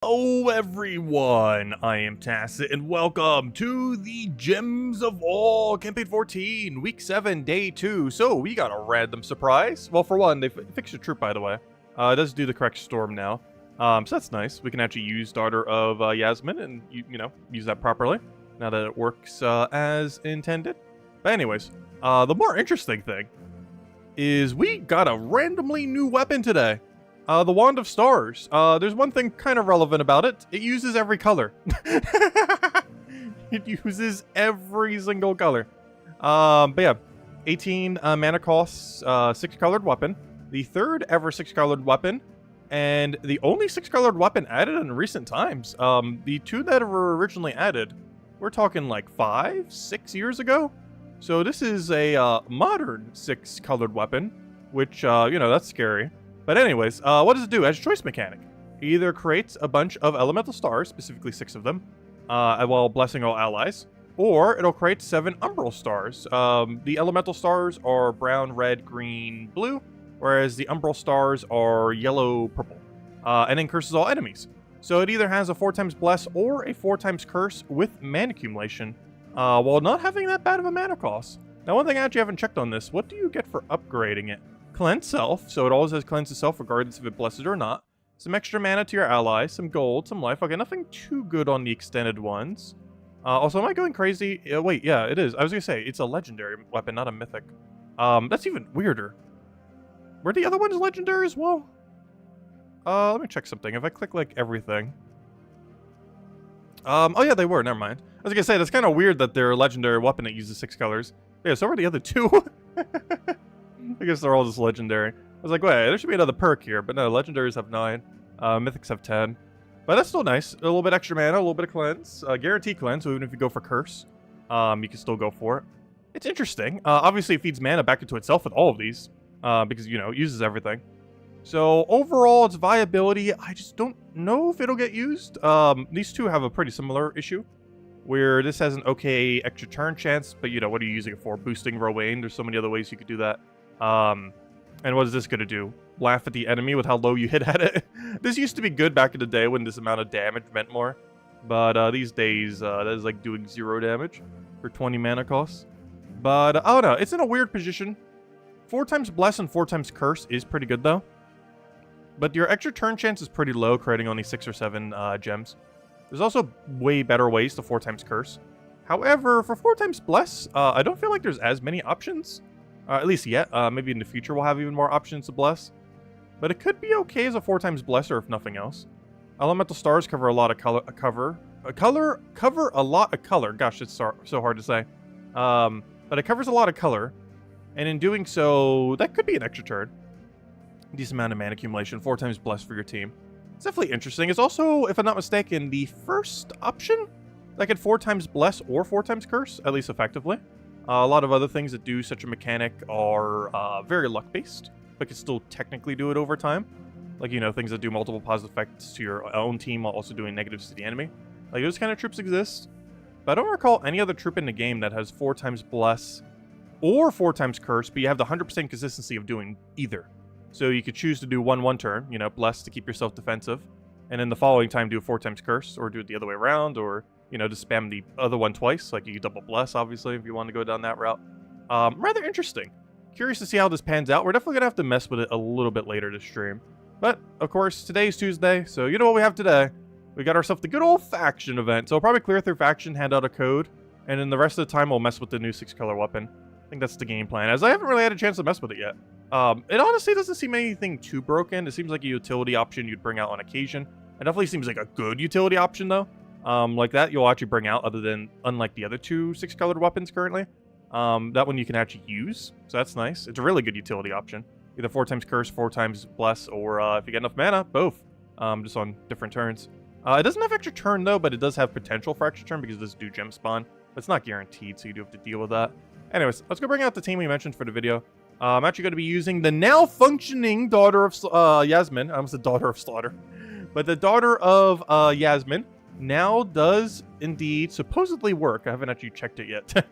Hello everyone, I am Tacit and welcome to the Gems of All Campaign 14, Week 7, Day 2. So we got a random surprise. Well, for one, they fixed your troop, by the way. It does do the correct storm now. So that's nice. We can actually use Daughter of Yasmine and, use that properly, now that it works as intended. But anyways, the more interesting thing is we got a randomly new weapon today. The Wand of Stars. There's one thing kind of relevant about it. It uses every color. It uses every single color. But yeah, 18 mana costs, 6-colored weapon. The third ever 6-colored weapon. And the only 6-colored weapon added in recent times. The two that were originally added, we're talking like 5-6 years ago. So this is a modern 6-colored weapon, which, that's scary. But anyways, what does it do as a choice mechanic? It either creates a bunch of elemental stars, specifically 6 of them, while blessing all allies, or it'll create 7 umbral stars. The elemental stars are brown, red, green, blue, whereas the umbral stars are yellow, purple, and then curses all enemies. So it either has a 4x bless or a 4x curse with mana accumulation, while not having that bad of a mana cost. Now, one thing I actually haven't checked on this, what do you get for upgrading it? Cleanse Self, so it always has Cleanse Itself regardless if it blesses or not. Some extra mana to your allies, some gold, some life. Okay, nothing too good on the extended ones. Also, am I going crazy? Wait, yeah, it is. I was gonna say, it's a legendary weapon, not a mythic. That's even weirder. Were the other ones legendary as well? Let me check something. If I click, like, everything. Oh yeah, they were, never mind. I was gonna say, that's kind of weird that they're a legendary weapon that uses 6 colors. Yeah, so are the other two. I guess they're all just legendary. I was like, wait, there should be another perk here, but no, legendaries have 9, mythics have 10. But that's still nice. A little bit extra mana, a little bit of cleanse, guaranteed cleanse, so even if you go for curse, you can still go for it. It's interesting. Obviously, it feeds mana back into itself with all of these, because, it uses everything. So overall, its viability, I just don't know if it'll get used. These two have a pretty similar issue, where this has an okay extra turn chance, but, what are you using it for? Boosting Rowan? There's so many other ways you could do that. And what is this gonna do? Laugh at the enemy with how low you hit at it? This used to be good back in the day when this amount of damage meant more. But these days, that is like doing 0 damage for 20 mana costs. But, oh no, it's in a weird position. 4x Bless and 4x Curse is pretty good though. But your extra turn chance is pretty low, creating only 6 or 7 gems. There's also way better ways to 4x Curse. However, for 4x Bless, I don't feel like there's as many options. At least yet. Maybe in the future we'll have even more options to bless. But it could be okay as a 4x blesser if nothing else. Elemental stars cover a lot of color. Cover a lot of color. Gosh, it's so hard to say. But it covers a lot of color. And in doing so, that could be an extra turn. Decent amount of mana accumulation. 4x bless for your team. It's definitely interesting. It's also, if I'm not mistaken, the first option that could 4x bless or 4x curse, at least effectively. A lot of other things that do such a mechanic are very luck-based, but can still technically do it over time. Like, things that do multiple positive effects to your own team while also doing negatives to the enemy. Like, those kind of troops exist. But I don't recall any other troop in the game that has 4x Bless or 4x Curse, but you have the 100% consistency of doing either. So you could choose to do 1 turn, Bless to keep yourself defensive, and then the following time do a 4x Curse, or do it the other way around, or just spam the other one twice. Like, you could double bless, obviously, if you want to go down that route. Rather interesting. Curious to see how this pans out. We're definitely going to have to mess with it a little bit later this stream. But, of course, today's Tuesday, so you know what we have today. We got ourselves the good old faction event. So we'll probably clear through faction, hand out a code, and then the rest of the time we'll mess with the new 6-color weapon. I think that's the game plan, as I haven't really had a chance to mess with it yet. It honestly doesn't seem anything too broken. It seems like a utility option you'd bring out on occasion. It definitely seems like a good utility option, though. Like that you'll actually bring out, other than, unlike the other two 6-colored weapons currently. That one you can actually use, so that's nice. It's a really good utility option. Either 4x Curse, 4x Bless, or if you get enough mana, both. Just on different turns. It doesn't have extra turn though, but it does have potential for extra turn because it does do gem spawn. But it's not guaranteed, so you do have to deal with that. Anyways, let's go bring out the team we mentioned for the video. I'm actually going to be using the now functioning Daughter of Yasmine. I almost said Daughter of Slaughter. But the Daughter of Yasmine now does indeed supposedly work. I haven't actually checked it yet.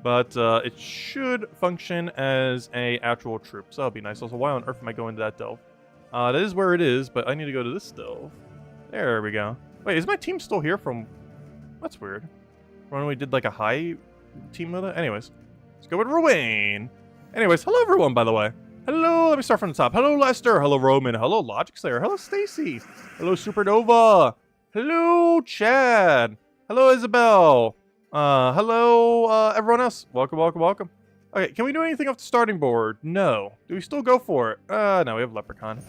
But it should function as a actual troop. So that'll be nice. Also, why on earth am I going to that delve? That is where it is, but I need to go to this delve. There we go. Wait, is my team still here from... That's weird. When we did like a high team with it? Anyways, let's go with Ruane. Anyways, hello everyone, by the way. Hello, let me start from the top. Hello, Lester. Hello, Roman. Hello, Logic Slayer. Hello, Stacy. Hello, Supernova. Hello, Chad. Hello, Isabel. Hello, everyone else. Welcome, welcome, welcome. Okay, can we do anything off the starting board? No. Do we still go for it? No, we have Leprechaun.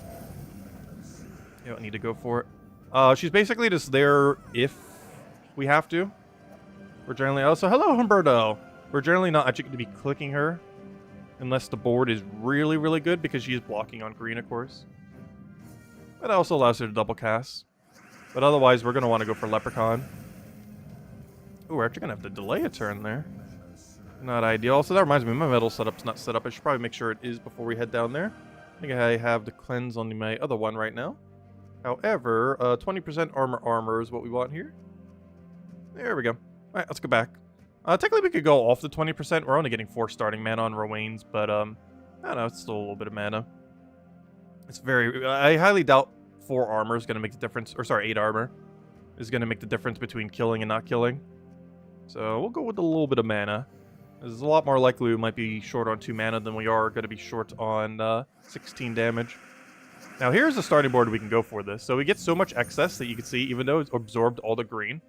You don't need to go for it. She's basically just there if we have to. We're generally... Oh, so hello, Humberto. We're generally not actually going to be clicking her unless the board is really, really good because she's blocking on green, of course. That also allows her to double cast. But otherwise, we're going to want to go for Leprechaun. Ooh, we're actually going to have to delay a turn there. Not ideal. So that reminds me, my metal setup's not set up. I should probably make sure it is before we head down there. I think I have the cleanse on my other one right now. However, 20% armor is what we want here. There we go. Alright, let's go back. Technically, we could go off the 20%. We're only getting 4 starting mana on Rowane's, but, I don't know, it's still a little bit of mana. It's very... I highly doubt 4 armor is going to make the difference. Or, sorry, 8 armor is going to make the difference between killing and not killing. So, we'll go with a little bit of mana. It's a lot more likely we might be short on 2 mana than we are going to be short on 16 damage. Now, here's the starting board we can go for this. So, we get so much excess that you can see, even though it's absorbed all the green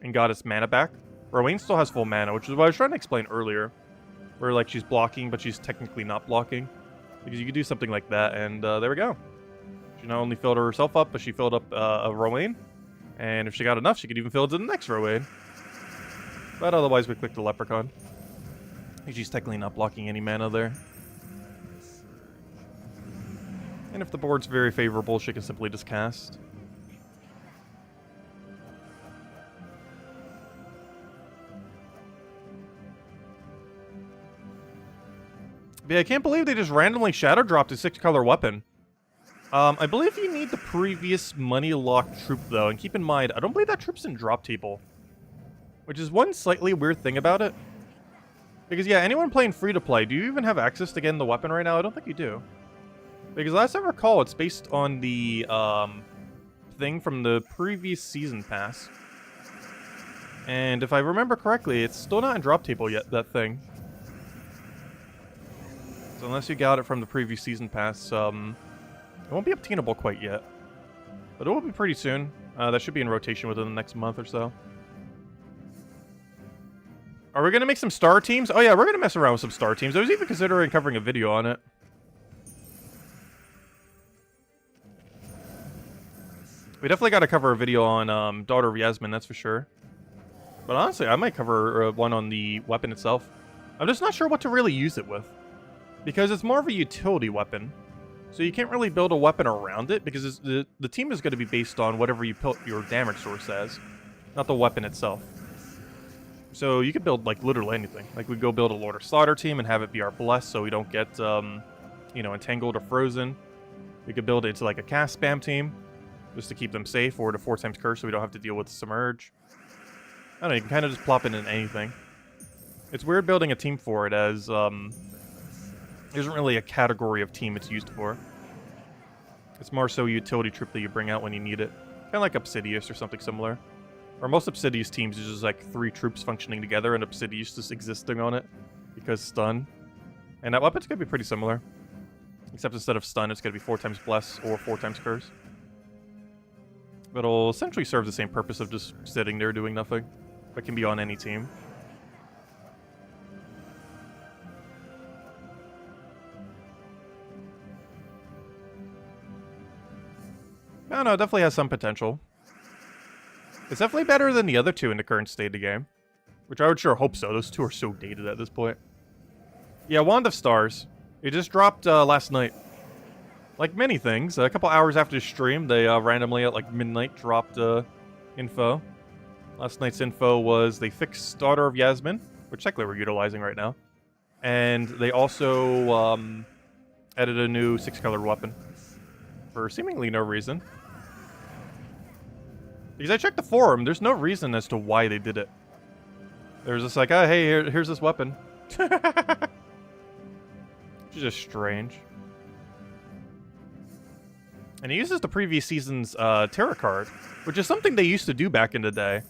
and got its mana back, Rowan still has full mana, which is what I was trying to explain earlier. Where, like, she's blocking, but she's technically not blocking. Because you could do something like that, and there we go. She not only filled herself up, but she filled up a Rowan. And if she got enough, she could even fill it to the next Rowan. But otherwise, we click the Leprechaun. She's technically not blocking any mana there. And if the board's very favorable, she can simply just cast. But yeah, I can't believe they just randomly shadow dropped a 6-color weapon. I believe you need the previous money locked troop though, and keep in mind, I don't believe that troop's in drop table. Which is one slightly weird thing about it. Because yeah, anyone playing free-to-play, do you even have access to getting the weapon right now? I don't think you do. Because last I recall, it's based on the thing from the previous season pass. And if I remember correctly, it's still not in drop table yet, that thing. So unless you got it from the previous season pass, it won't be obtainable quite yet. But it will be pretty soon. That should be in rotation within the next month or so. Are we going to make some star teams? Oh yeah, we're going to mess around with some star teams. I was even considering covering a video on it. We definitely got to cover a video on Daughter of Yasmine, that's for sure. But honestly, I might cover one on the weapon itself. I'm just not sure what to really use it with. Because it's more of a utility weapon. So you can't really build a weapon around it, because the team is going to be based on whatever you put your damage source as, not the weapon itself. So you could build, like, literally anything. Like, we go build a Lord of Slaughter team and have it be our Bless so we don't get, you know, entangled or frozen. We could build it into, like, a cast spam team, just to keep them safe, or to 4x curse so we don't have to deal with Submerge. I don't know, you can kind of just plop it in anything. It's weird building a team for it, as, there isn't really a category of team it's used for. It's more so a utility troop that you bring out when you need it. Kind of like Obsidious or something similar. Or most Obsidious teams is just like 3 troops functioning together and Obsidious just existing on it. Because stun. And that weapon's going to be pretty similar. Except instead of stun, it's going to be 4x Bless or 4x Curse. But it'll essentially serve the same purpose of just sitting there doing nothing. But can be on any team. I don't know, it definitely has some potential. It's definitely better than the other 2 in the current state of the game. Which I would sure hope so. Those 2 are so dated at this point. Yeah, Wand of Stars. It just dropped last night. Like many things, a couple hours after the stream, they randomly at like midnight dropped info. Last night's info was they fixed Daughter of Yasmine, which technically we're utilizing right now. And they also added a new 6-color weapon. For seemingly no reason. Because I checked the forum, there's no reason as to why they did it. There's just like, oh, hey, here's this weapon. Which is just strange. And it uses the previous season's Terra card, which is something they used to do back in the day.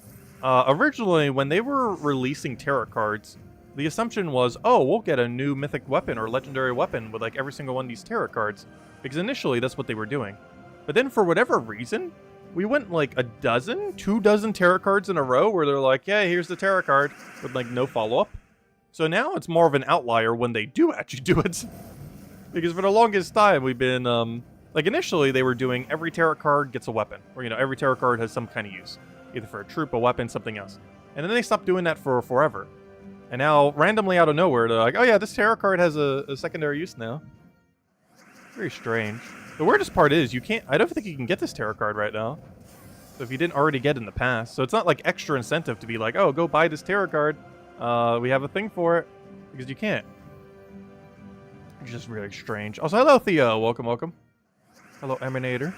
Originally, when they were releasing Terra cards, the assumption was, oh, we'll get a new mythic weapon or legendary weapon with like every single one of these Terra cards. Because initially, that's what they were doing. But then for whatever reason, we went like 2 dozen Terra cards in a row where they're like, yeah, here's the Terra card with like no follow-up. So now it's more of an outlier when they do actually do it. Because for the longest time, we've been, like initially they were doing every Terra card gets a weapon. Or, you know, every Terra card has some kind of use. Either for a troop, a weapon, something else. And then they stopped doing that for forever. And now, randomly out of nowhere, they're like, oh yeah, this Terra card has a secondary use now. Very strange. The weirdest part is, I don't think you can get this Terra card right now. So if you didn't already get it in the past. So it's not like extra incentive to be like, oh, go buy this Terra card. We have a thing for it. Because you can't. It's just really strange. Also, hello Theo, welcome, welcome. Hello Emanator.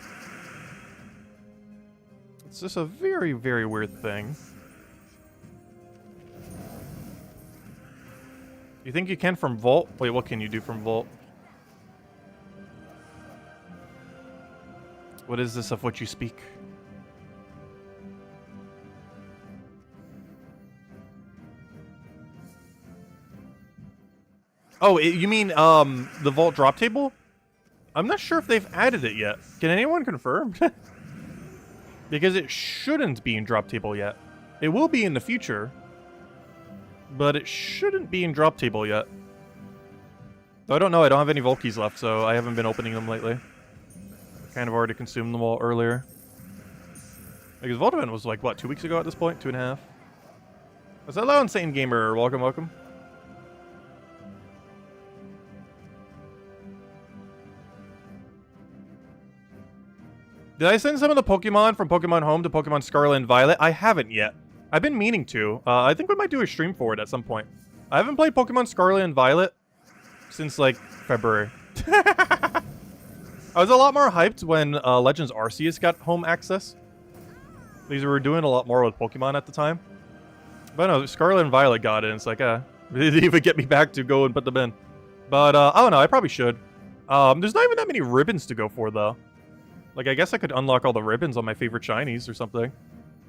It's just a very, very weird thing. You think you can from Vault? Wait, what can you do from Vault? What is this of which you speak? Oh, you mean the Vault drop table? I'm not sure if they've added it yet. Can anyone confirm? Because it shouldn't be in drop table yet. It will be in the future. But it shouldn't be in drop table yet. I don't know, I don't have any Vault keys left, so I haven't been opening them lately. Kind of already consumed them all earlier. Because Vault event was like, what, 2 weeks ago at this point? 2.5? What's that? Hello, Insane Gamer. Welcome, welcome. Did I send some of the Pokemon from Pokemon Home to Pokemon Scarlet and Violet? I haven't yet. I've been meaning to. I think we might do a stream for it at some point. I haven't played Pokemon Scarlet and Violet since, like, February. I was a lot more hyped when Legends Arceus got home access. Because we were doing a lot more with Pokemon at the time. But no, Scarlet and Violet got it, and it's like, it didn't even get me back to go and put them in. But, I don't know, I probably should. There's not even that many ribbons to go for, though. Like, I guess I could unlock all the ribbons on my favorite shinies or something.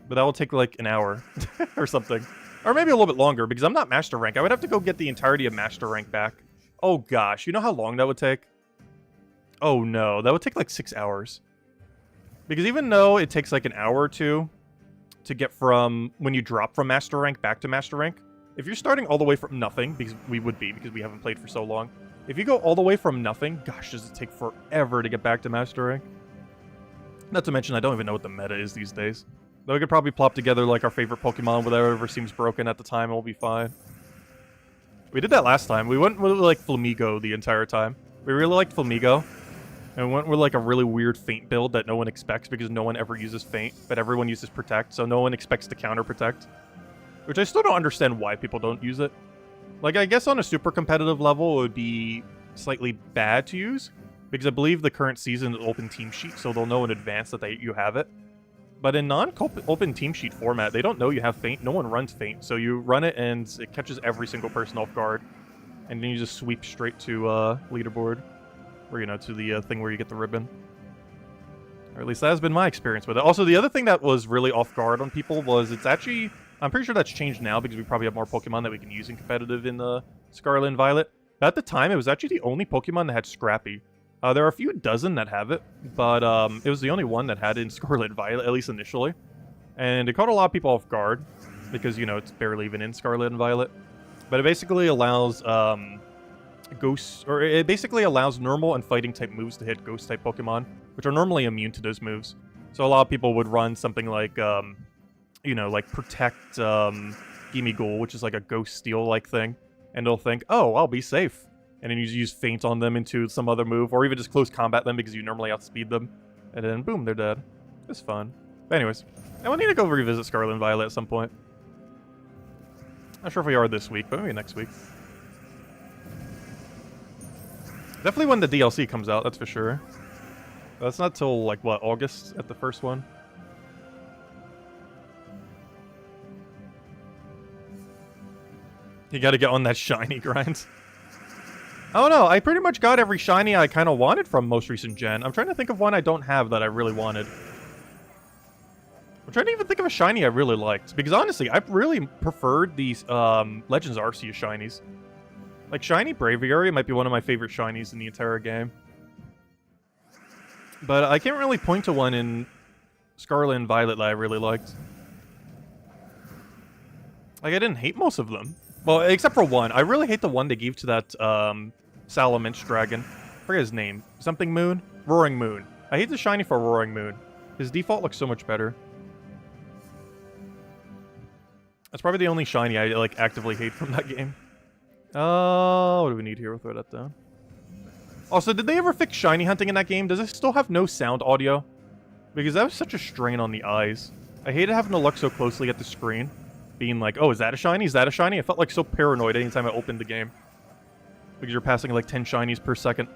But that will take, like, an hour or something. Or maybe a little bit longer, because I'm not Master Rank. I would have to go get the entirety of Master Rank back. Oh, gosh. You know how long that would take? Oh, no. That would take, like, 6 hours. Because even though it takes, like, an hour or two to get from when you drop from Master Rank back to Master Rank, if you're starting all the way from nothing, because we would be, because we haven't played for so long, if you go all the way from nothing, gosh, does it take forever to get back to Master Rank. Not to mention, I don't even know what the meta is these days. Though we could probably plop together, like, our favorite Pokemon, whatever seems broken at the time, and we'll be fine. We did that last time. We went with, like, Flamigo the entire time. We really liked Flamigo. And we went with, like, a really weird Feint build that no one expects, because no one ever uses Feint, but everyone uses Protect, so no one expects to counter Protect. Which I still don't understand why people don't use it. Like, I guess on a super competitive level, it would be slightly bad to use. Because I believe the current season is open team sheet, so they'll know in advance that you have it. But in non-open team sheet format, they don't know you have Feint. No one runs Feint, so you run it and it catches every single person off guard. And then you just sweep straight to leaderboard. Or, you know, to the thing where you get the ribbon. Or at least that has been my experience with it. Also, the other thing that was really off guard on people was it's actually... I'm pretty sure that's changed now because we probably have more Pokemon that we can use in competitive in Scarlet and Violet. But at the time, it was actually the only Pokemon that had Scrappy. There are a few dozen that have it, but it was the only one that had it in Scarlet and Violet, at least initially. And it caught a lot of people off guard, because, you know, it's barely even in Scarlet and Violet. But it basically allows it basically allows normal and fighting type moves to hit ghost type Pokemon, which are normally immune to those moves. So a lot of people would run something like, you know, like Protect Gimmighoul, which is like a Ghost Steel-like thing, and they'll think, oh, I'll be safe. And then you use Feint on them into some other move, or even just close combat them because you normally outspeed them. And then, boom, they're dead. It's fun. But anyways, I will need to go revisit Scarlet and Violet at some point. Not sure if we are this week, but maybe next week. Definitely when the DLC comes out, that's for sure. That's not till, like, what, August at the first one? You gotta get on that shiny grind. I don't know. I pretty much got every shiny I kind of wanted from most recent gen. I'm trying to think of one I don't have that I really wanted. I'm trying to even think of a shiny I really liked. Because honestly, I've really preferred these Legends Arceus shinies. Like, Shiny Braviary might be one of my favorite shinies in the entire game. But I can't really point to one in Scarlet and Violet that I really liked. Like, I didn't hate most of them. Well, except for one. I really hate the one they gave to that Salamence dragon. I forget his name. Something Moon? Roaring Moon. I hate the shiny for Roaring Moon. His default looks so much better. That's probably the only shiny I, like, actively hate from that game. What do we need here? We'll throw that down. Also, did they ever fix shiny hunting in that game? Does it still have no sound audio? Because that was such a strain on the eyes. I hated having to look so closely at the screen. Being like, oh, is that a shiny? Is that a shiny? I felt like so paranoid anytime I opened the game. Because you're passing like 10 shinies per second.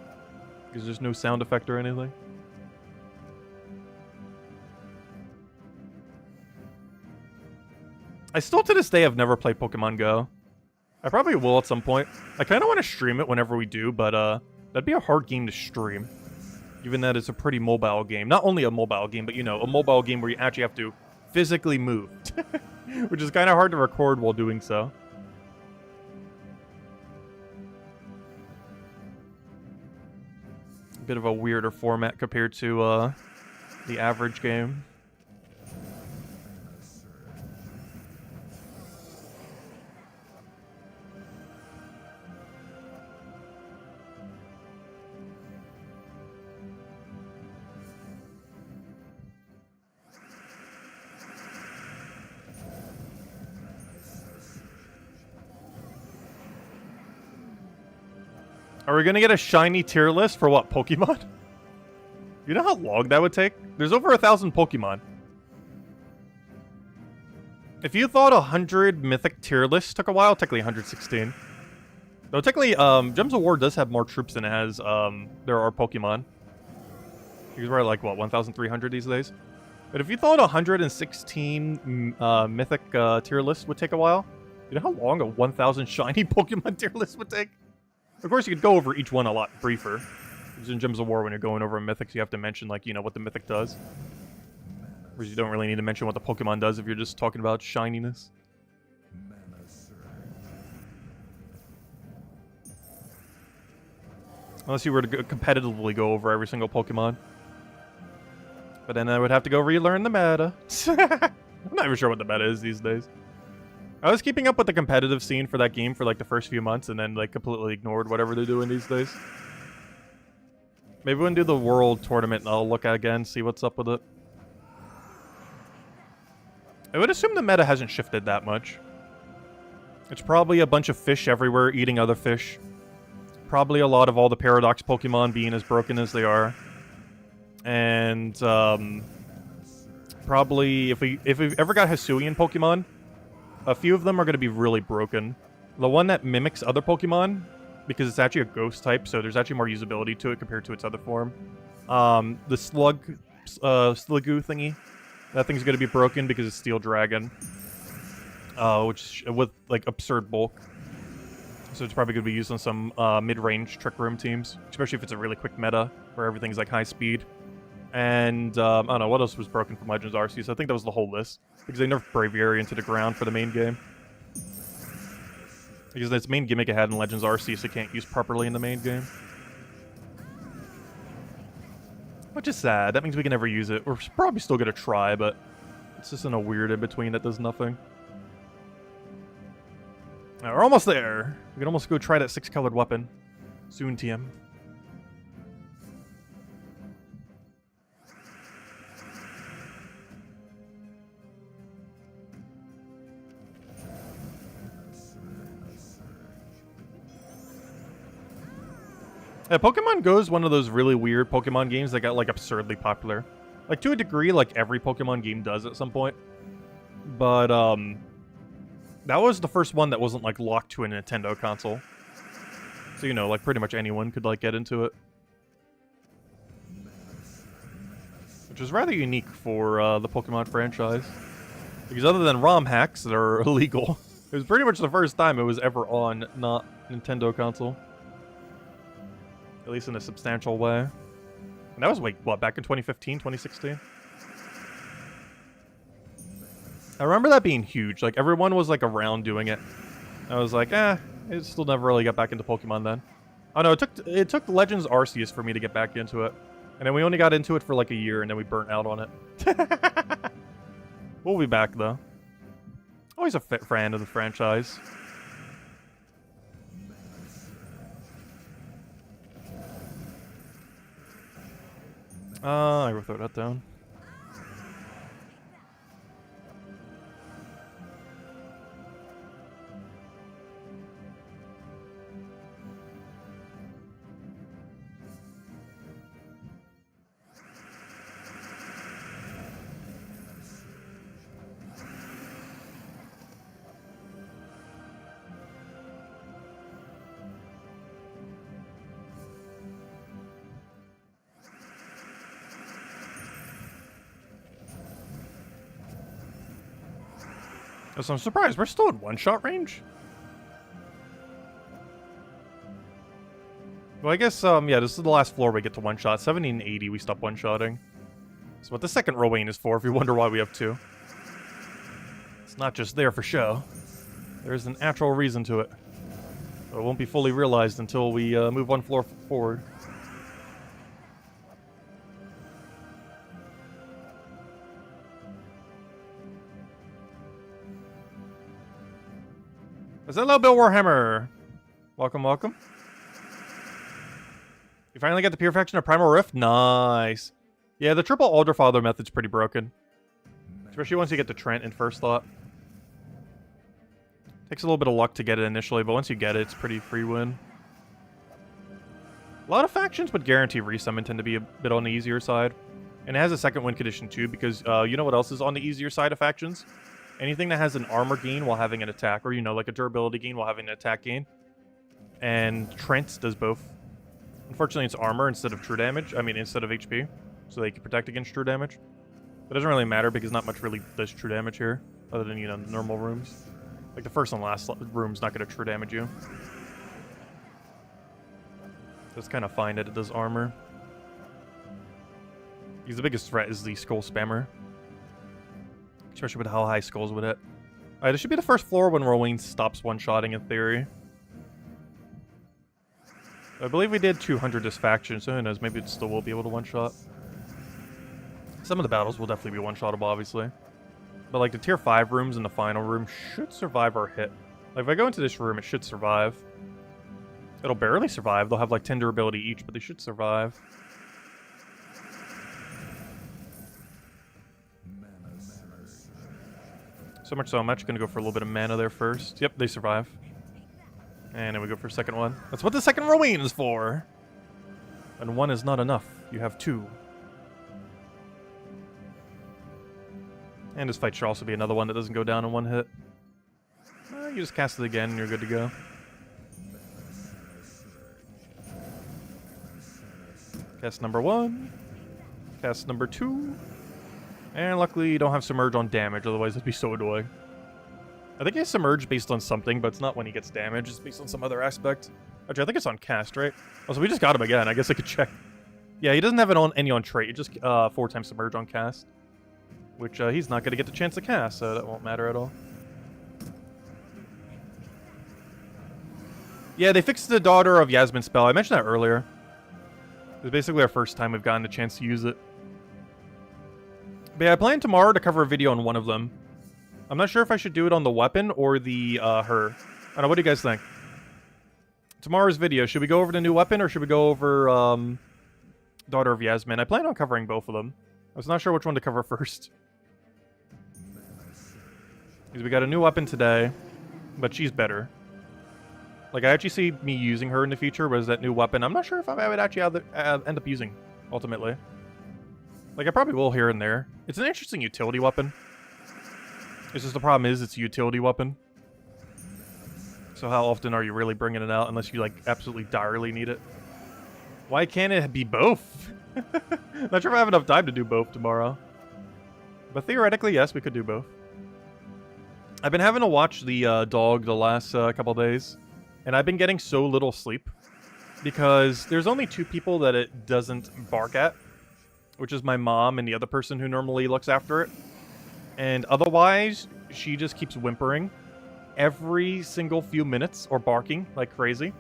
Because there's no sound effect or anything. I still, to this day, have never played Pokemon Go. I probably will at some point. I kind of want to stream it whenever we do, but that'd be a hard game to stream. Given that it's a pretty mobile game. Not only a mobile game, but, you know, a mobile game where you actually have to physically move. Which is kind of hard to record while doing so. A bit of a weirder format compared to the average game. Are we gonna get a shiny tier list for what, Pokemon? You know how long that would take? There's over 1,000 Pokemon. If you thought 100 mythic tier lists took a while, technically 116. Though technically, Gems of War does have more troops than it has, there are Pokemon. Because we're at like, what, 1,300 these days? But if you thought 116 mythic tier lists would take a while, you know how long a 1,000 shiny Pokemon tier list would take? Of course, you could go over each one a lot briefer. Because in Gems of War, when you're going over mythics, you have to mention, like, you know, what the mythic does. Whereas you don't really need to mention what the Pokemon does if you're just talking about shininess. Unless you were to competitively go over every single Pokemon. But then I would have to go relearn the meta. I'm not even sure what the meta is these days. I was keeping up with the competitive scene for that game for like the first few months and then like completely ignored whatever they're doing these days. Maybe when we do the world tournament I'll look at again, see what's up with it. I would assume the meta hasn't shifted that much. It's probably a bunch of fish everywhere eating other fish. Probably a lot of all the Paradox Pokemon being as broken as they are. And probably if we've ever got Hisuian Pokemon, a few of them are going to be really broken. The one that mimics other Pokemon, because it's actually a ghost type, so there's actually more usability to it compared to its other form. The Slugoo thingy, that thing's going to be broken because it's Steel Dragon. Which, with, like, absurd bulk. So it's probably going to be used on some mid-range Trick Room teams, especially if it's a really quick meta, where everything's, like, high speed. And, I don't know, what else was broken from Legends Arceus? I think that was the whole list. Because they nerfed Braviary into the ground for the main game. Because its main gimmick it had in Legends Arceus it can't use properly in the main game. Which is sad. That means we can never use it. We're probably still going to try, but it's just in a weird in-between that does nothing. Right, we're almost there. We can almost go try that 6-colored weapon. Soon, TM. Yeah, Pokemon Go is one of those really weird Pokemon games that got, like, absurdly popular. Like, to a degree, like, every Pokemon game does at some point. But, that was the first one that wasn't, like, locked to a Nintendo console. So, you know, like, pretty much anyone could, like, get into it. Which is rather unique for, the Pokemon franchise. Because other than ROM hacks that are illegal, it was pretty much the first time it was ever on not Nintendo console. At least in a substantial way. And that was, like, what, back in 2015, 2016? I remember that being huge. Like, everyone was, like, around doing it. I was like, it still never really got back into Pokemon then. Oh, no, it took Legends Arceus for me to get back into it. And then we only got into it for, like, a year, and then we burnt out on it. We'll be back, though. Always a fan of the franchise. I will throw that down. So I'm surprised. We're still in one-shot range? Well, I guess, yeah, this is the last floor we get to one-shot. 70 and 80, we stop one-shotting. That's what the second Rowan is for, if you wonder why we have two. It's not just there for show. There's an actual reason to it. But it won't be fully realized until we move one floor forward. Hello, Bill Warhammer. Welcome, welcome. You finally got the purification of Primal Rift? Nice. Yeah, the triple Alderfather method's pretty broken. Especially once you get to Trent in first thought. Takes a little bit of luck to get it initially, but once you get it, it's pretty free win. A lot of factions with guarantee resummon tend to be a bit on the easier side. And it has a second win condition too, because you know what else is on the easier side of factions? Anything that has an armor gain while having an attack, or, you know, like a durability gain while having an attack gain. And Trent does both. Unfortunately, it's armor instead of true damage. I mean, instead of HP. So they can protect against true damage. But it doesn't really matter because not much really does true damage here. Other than, you know, normal rooms. Like the first and last room's not going to true damage you. So it's kind of fine that it does armor. Because the biggest threat is the Skull Spammer. Especially with how high skulls with it. Alright, this should be the first floor when Rowan stops one-shotting in theory. I believe we did 200 this faction, so who knows, maybe it still will be able to one-shot. Some of the battles will definitely be one-shottable, obviously. But like the tier 5 rooms in the final room should survive our hit. Like if I go into this room, it should survive. It'll barely survive, they'll have like 10 durability each, but they should survive. So much so, I'm actually going to go for a little bit of mana there first. Yep, they survive. And then we go for a second one. That's what the second Rowan is for! And one is not enough. You have two. And this fight should also be another one that doesn't go down in one hit. You just cast it again and you're good to go. Cast number 1. Cast number 2. And luckily you don't have Submerge on damage, otherwise it'd be so annoying. I think he has Submerge based on something, but it's not when he gets damage, it's based on some other aspect. Actually, I think it's on cast, right? Oh, so we just got him again, I guess I could check. Yeah, he doesn't have it on any on trait, just 4 times Submerge on cast. Which he's not going to get the chance to cast, so that won't matter at all. Yeah, they fixed the Daughter of Yasmine spell, I mentioned that earlier. It's basically our first time we've gotten a chance to use it. But yeah, I plan tomorrow to cover a video on one of them. I'm not sure if I should do it on the weapon or the, her. I don't know, what do you guys think? Tomorrow's video, should we go over the new weapon or should we go over, Daughter of Yasmine? I plan on covering both of them. I was not sure which one to cover first. Because we got a new weapon today, but she's better. Like, I actually see me using her in the future, was that new weapon. I'm not sure if I would actually end up using, ultimately. Like, I probably will here and there. It's an interesting utility weapon. It's just the problem is it's a utility weapon. So how often are you really bringing it out unless you, like, absolutely direly need it? Why can't it be both? Not sure if I have enough time to do both tomorrow. But theoretically, yes, we could do both. I've been having to watch the dog the last couple days. And I've been getting so little sleep. because there's only two people that it doesn't bark at, which is my mom and the other person who normally looks after it. And otherwise, she just keeps whimpering every single few minutes or barking like crazy.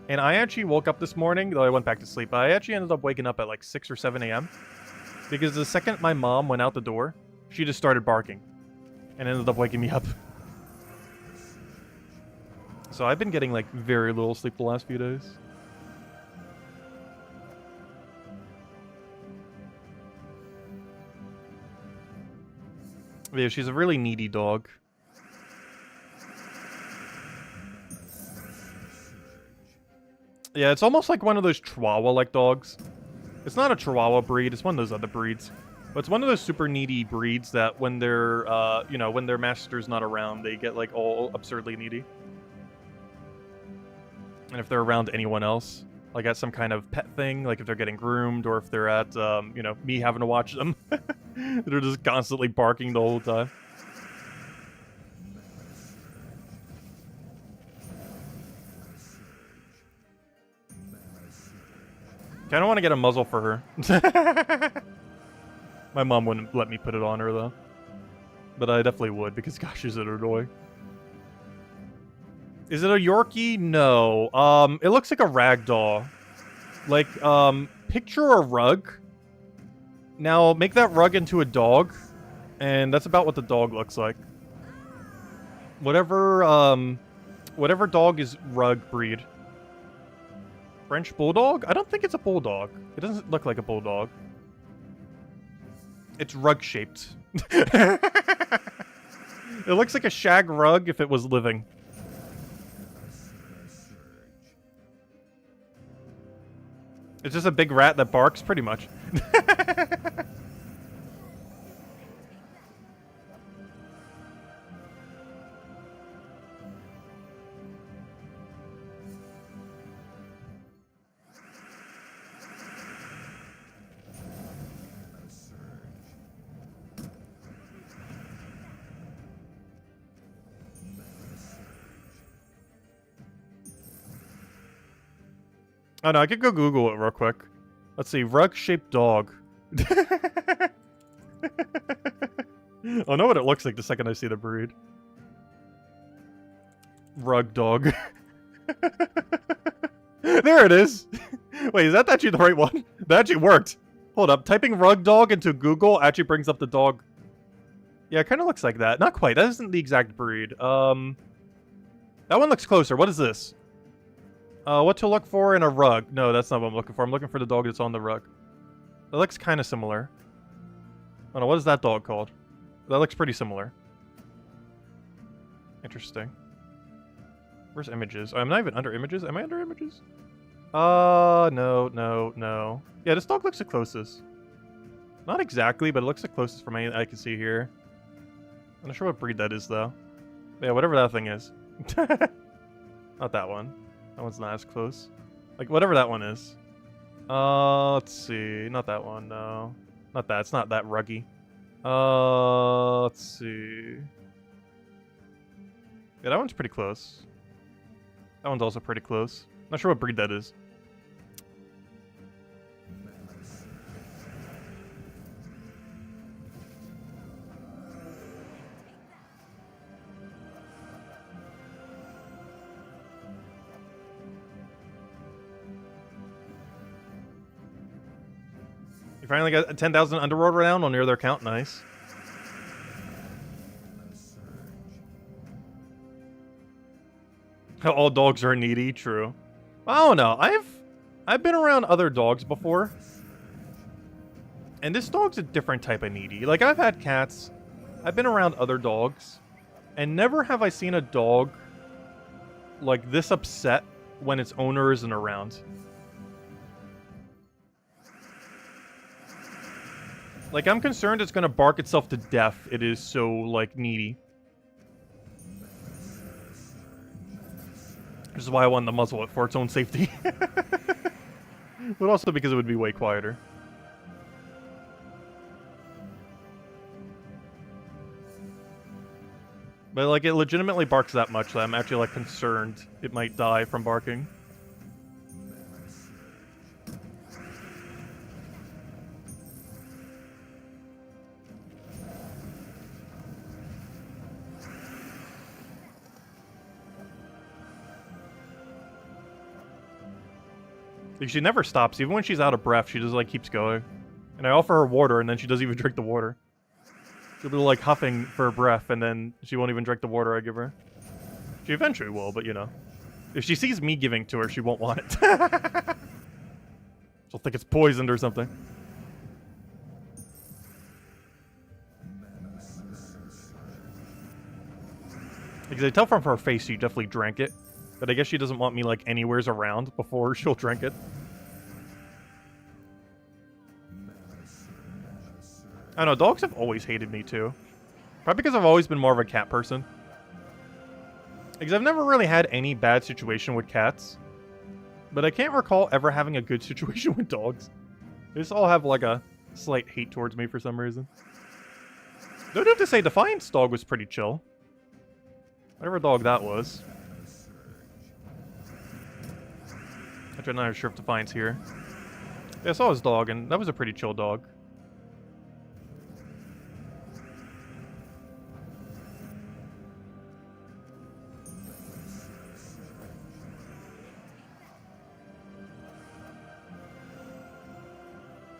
And I actually woke up this morning, though I went back to sleep, but I actually ended up waking up at like 6 or 7 a.m. because the second my mom went out the door, she just started barking and ended up waking me up. So I've been getting like very little sleep the last few days. Yeah, she's a really needy dog. Yeah, it's almost like one of those Chihuahua-like dogs. It's not a Chihuahua breed, it's one of those other breeds. But it's one of those super needy breeds that when they're, you know, when their master's not around, they get, like, all absurdly needy. And if they're around anyone else, like at some kind of pet thing, like if they're getting groomed, or if they're at, you know, me having to watch them, they're just constantly barking the whole time. Kind of want to get a muzzle for her. My mom wouldn't let me put it on her, though. But I definitely would, because gosh, is it annoying. Is it a Yorkie? No. It looks like a ragdoll. Like, picture a rug. Now, make that rug into a dog. And that's about what the dog looks like. Whatever, whatever dog is rug breed. French bulldog? I don't think it's a bulldog. It doesn't look like a bulldog. It's rug-shaped. It looks like a shag rug if it was living. It's just a big rat that barks, pretty much. Oh no, I could go Google it real quick. Let's see, rug-shaped dog. I'll know what it looks like the second I see the breed. Rug dog. There it is! Wait, is that actually the right one? That actually worked. Hold up, typing rug dog into Google actually brings up the dog. Yeah, it kind of looks like that. Not quite, that isn't the exact breed. That one looks closer. What is this? What to look for in a rug? No, that's not what I'm looking for. I'm looking for the dog that's on the rug. That looks kind of similar. Oh no, what is that dog called? That looks pretty similar. Interesting. Where's images? Oh, I'm not even under images. Am I under images? No. Yeah, this dog looks the closest. Not exactly, but it looks the closest from anything I can see here. I'm not sure what breed that is, though. Yeah, whatever that thing is. Not that one. That one's not as close. Like, whatever that one is. Let's see. Not that one, no. Not that. It's not that ruggy. Let's see. Yeah, that one's pretty close. That one's also pretty close. Not sure what breed that is. You finally got 10,000 underworld renown on near their count. Nice. All dogs are needy. True. I don't know. I've been around other dogs before, and this dog's a different type of needy. Like, I've had cats. I've been around other dogs, and never have I seen a dog like this upset when its owner isn't around. Like, I'm concerned it's gonna bark itself to death. It is so, like, needy. Which is why I wanted to muzzle it, for its own safety. But also because it would be way quieter. But, like, it legitimately barks that much that I'm actually, like, concerned it might die from barking. Like, she never stops. Even when she's out of breath, she just, like, keeps going. And I offer her water, and then she doesn't even drink the water. She'll be, like, huffing for her breath, and then she won't even drink the water I give her. She eventually will, but, you know. If she sees me giving to her, she won't want it. She'll think it's poisoned or something. Because I tell from her face she definitely drank it. But I guess she doesn't want me, like, anywheres around before she'll drink it. I don't know, dogs have always hated me, too. Probably because I've always been more of a cat person. Because I've never really had any bad situation with cats. But I can't recall ever having a good situation with dogs. They just all have, like, a slight hate towards me for some reason. Don't have to say, Defiant's dog was pretty chill. Whatever dog that was. Actually, I'm not sure if Defiant's here. Yeah, I saw his dog, and that was a pretty chill dog.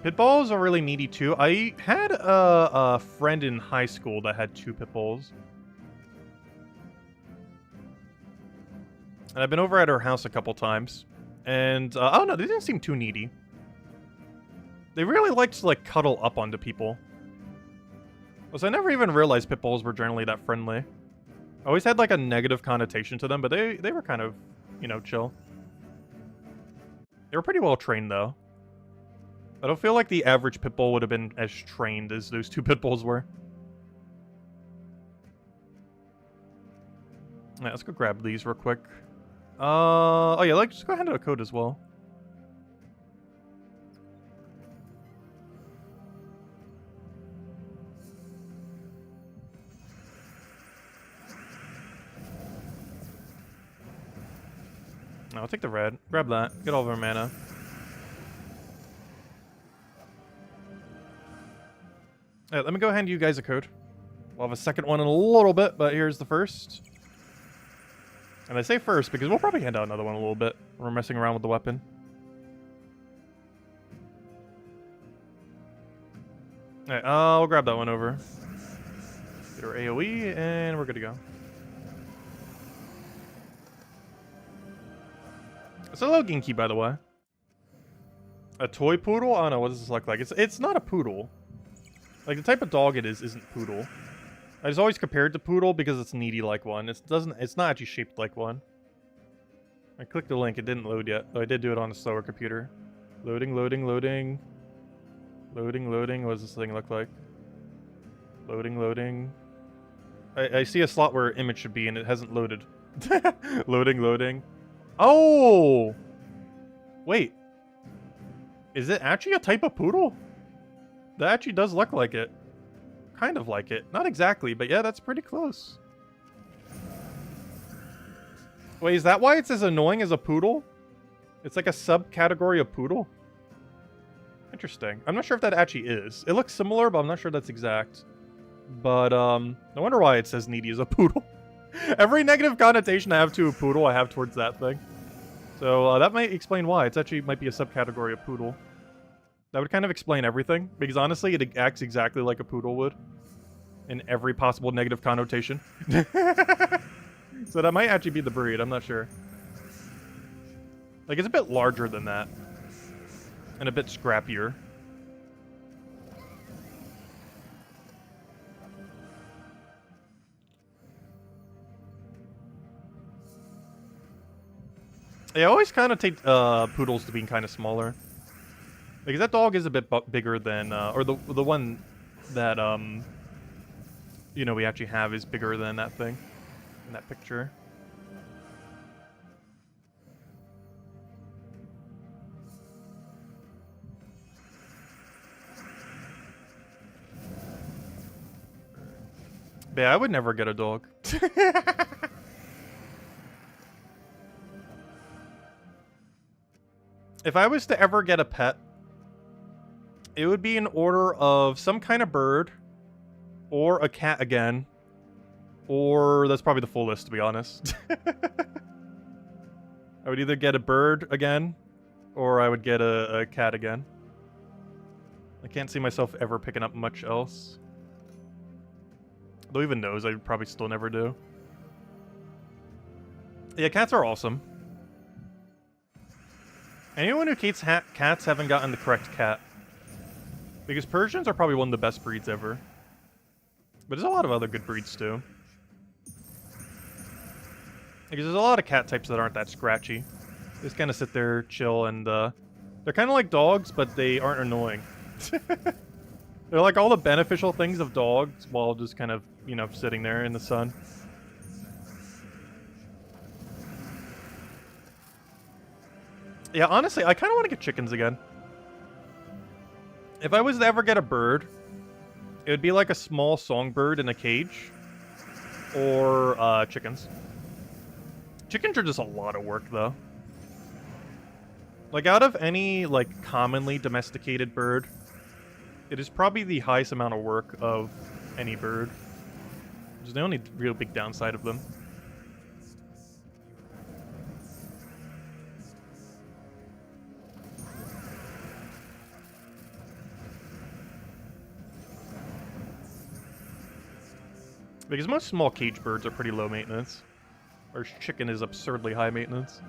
Pit bulls are really needy too. I had a friend in high school that had 2 pit bulls. And I've been over at her house a couple times. And, I don't know, they didn't seem too needy. They really liked to, like, cuddle up onto people. So I never even realized pit bulls were generally that friendly. I always had, like, a negative connotation to them, but they were kind of, you know, chill. They were pretty well trained, though. I don't feel like the average pit bull would have been as trained as those 2 pit bulls were. Alright, let's go grab these real quick. Oh yeah, like, just go ahead and do a code as well. No, I'll take the red. Grab that. Get all of our mana. Alright, let me go hand you guys a code. We'll have a second one in a little bit, but here's the first. And I say first because we'll probably hand out another one in a little bit. We're messing around with the weapon. Alright, I'll grab that one over. Get our AoE, and we're good to go. It's a little ginky, by the way. A toy poodle? I don't know, what does this look like? It's not a poodle. Like, the type of dog it is isn't poodle. I was always compared to poodle because it's needy like one. It's not actually shaped like one. I clicked the link, it didn't load yet. Though I did do it on a slower computer. Loading, loading, loading. Loading, loading. What does this thing look like? Loading, loading. I see a slot where image should be and it hasn't loaded. Loading, loading. Oh! Wait. Is it actually a type of poodle? That actually does look like it. Kind of like it. Not exactly, but yeah, that's pretty close. Wait, is that why it's as annoying as a poodle? It's like a subcategory of poodle? Interesting. I'm not sure if that actually is. It looks similar, but I'm not sure that's exact. But, no wonder why it says needy as a poodle. Every negative connotation I have to a poodle, I have towards that thing. So, that might explain why. It's actually might be a subcategory of poodle. That would kind of explain everything, because honestly, it acts exactly like a poodle would. In every possible negative connotation. So that might actually be the breed, I'm not sure. Like, it's a bit larger than that. And a bit scrappier. I always kind of take poodles to being kind of smaller. Because that dog is a bit bigger than, or the one that, you know, we actually have is bigger than that thing in that picture. But yeah, I would never get a dog. If I was to ever get a pet, it would be in order of some kind of bird, or a cat again, or that's probably the full list, to be honest. I would either get a bird again, or I would get a cat again. I can't see myself ever picking up much else. Though even those, I'd probably still never do. Yeah, cats are awesome. Anyone who hates cats haven't gotten the correct cat. Because Persians are probably one of the best breeds ever. But there's a lot of other good breeds too. Because there's a lot of cat types that aren't that scratchy. They just kind of sit there, chill, and they're kind of like dogs, but they aren't annoying. They're like all the beneficial things of dogs while just kind of, you know, sitting there in the sun. Yeah, honestly, I kind of want to get chickens again. If I was to ever get a bird, it would be like a small songbird in a cage. Or chickens. Chickens are just a lot of work, though. Like, out of any, like, commonly domesticated bird, it is probably the highest amount of work of any bird. Which is the only real big downside of them. Because most small cage birds are pretty low maintenance. Whereas chicken is absurdly high maintenance.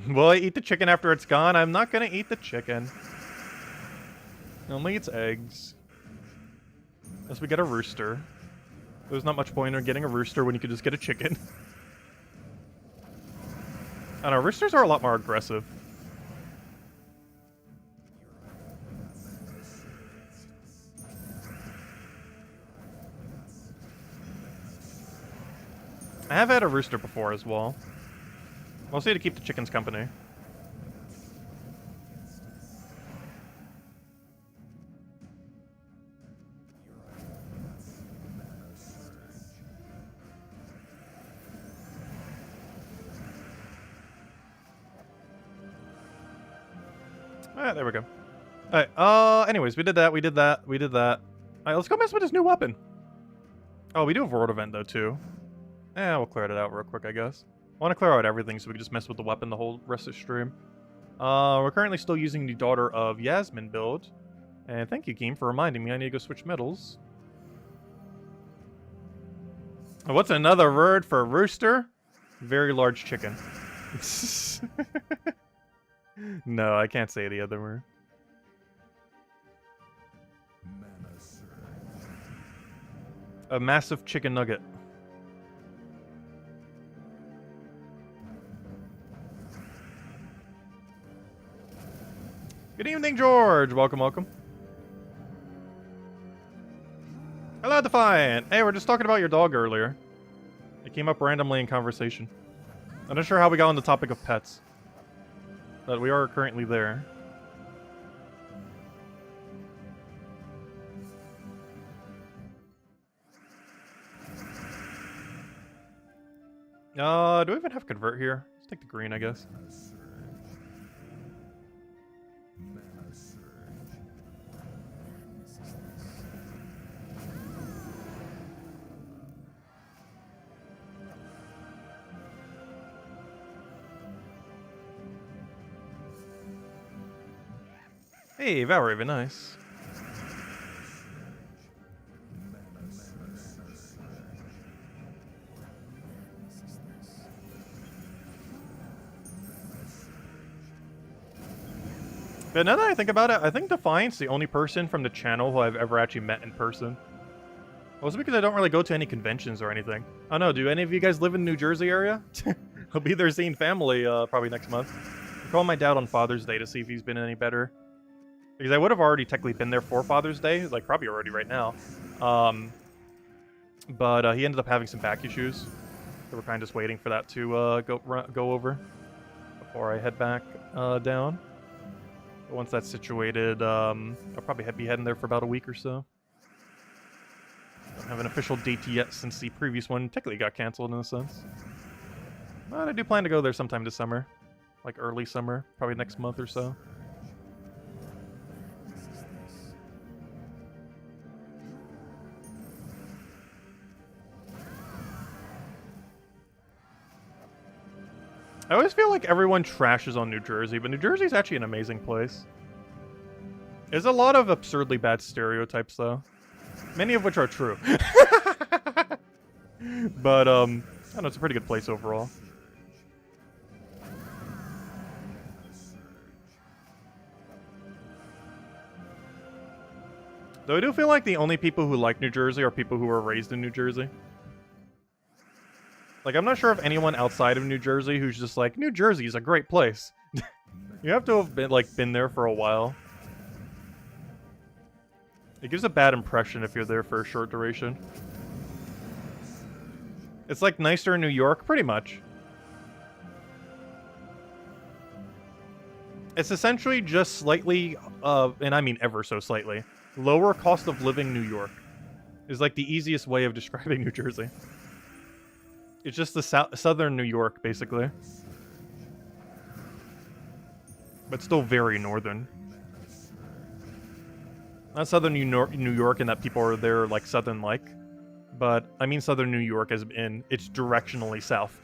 Will I eat the chicken after it's gone? I'm not gonna eat the chicken. It only eats eggs. Unless we get a rooster. There's not much point in getting a rooster when you could just get a chicken. I don't know, roosters are a lot more aggressive. I have had a rooster before as well. Mostly to keep the chickens company. Alright, there we go. Alright, anyways, we did that, we did that, we did that. Alright, let's go mess with this new weapon. Oh, we do have a road event though, too. We'll clear it out real quick, I guess. I want to clear out everything so we can just mess with the weapon the whole rest of the stream. We're currently still using the Daughter of Yasmine build. And thank you, game, for reminding me I need to go switch medals. What's another word for rooster? Very large chicken. No, I can't say the other word. A massive chicken nugget. Good evening, George. Welcome, welcome. Hello, Defiant. Hey, we're just talking about your dog earlier. It came up randomly in conversation. I'm not sure how we got on the topic of pets. But we are currently there. Do we even have convert here? Let's take the green, I guess. Hey, very nice. But now that I think about it, I think Defiant's the only person from the channel who I've ever actually met in person. Also because I don't really go to any conventions or anything. I don't know, do any of you guys live in the New Jersey area? I'll be there seeing family probably next month. I'm calling my dad on Father's Day to see if he's been any better. Because I would have already technically been there for Father's Day, like probably already right now. But he ended up having some back issues. So we're kind of just waiting for that to go over before I head back down. But once that's situated, I'll probably be heading there for about a week or so. Don't have an official date yet since the previous one technically got canceled in a sense. But I do plan to go there sometime this summer. Like early summer, probably next month or so. I always feel like everyone trashes on New Jersey, but New Jersey's actually an amazing place. There's a lot of absurdly bad stereotypes, though. Many of which are true. But, I don't know, it's a pretty good place overall. Though I do feel like the only people who like New Jersey are people who were raised in New Jersey. Like, I'm not sure of anyone outside of New Jersey who's just like, New Jersey is a great place. You have to have been there for a while. It gives a bad impression if you're there for a short duration. It's like nicer in New York, pretty much. It's essentially just slightly, and I mean ever so slightly, lower cost of living New York is like the easiest way of describing New Jersey. It's just the southern New York, basically. But still very northern. Not southern New York in that people are there, like, southern-like. But I mean southern New York as in it's directionally south.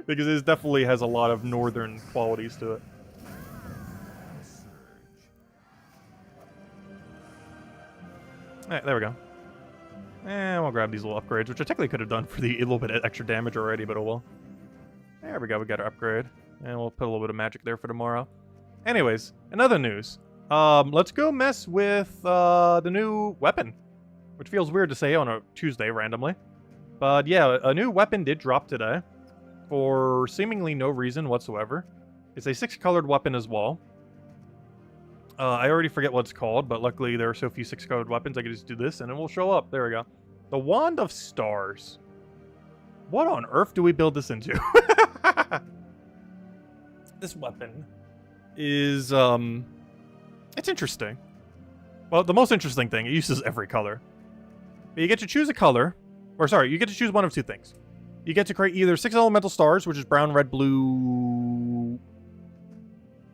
Because it definitely has a lot of northern qualities to it. Alright, there we go. And we'll grab these little upgrades, which I technically could have done for the little bit of extra damage already, but oh well. There we go, we got our upgrade. And we'll put a little bit of magic there for tomorrow. Anyways, in other news, let's go mess with the new weapon. Which feels weird to say on a Tuesday randomly. But yeah, a new weapon did drop today. For seemingly no reason whatsoever. It's a 6-colored weapon as well. I already forget what it's called, but luckily there are so few 6-colored weapons, I can just do this and it will show up. There we go. The Wand of Stars. What on earth do we build this into? This weapon is, it's interesting. Well, the most interesting thing, it uses every color. But you get to choose a color, or sorry, you get to choose one of two things. You get to create either 6 elemental stars, which is brown, red, blue,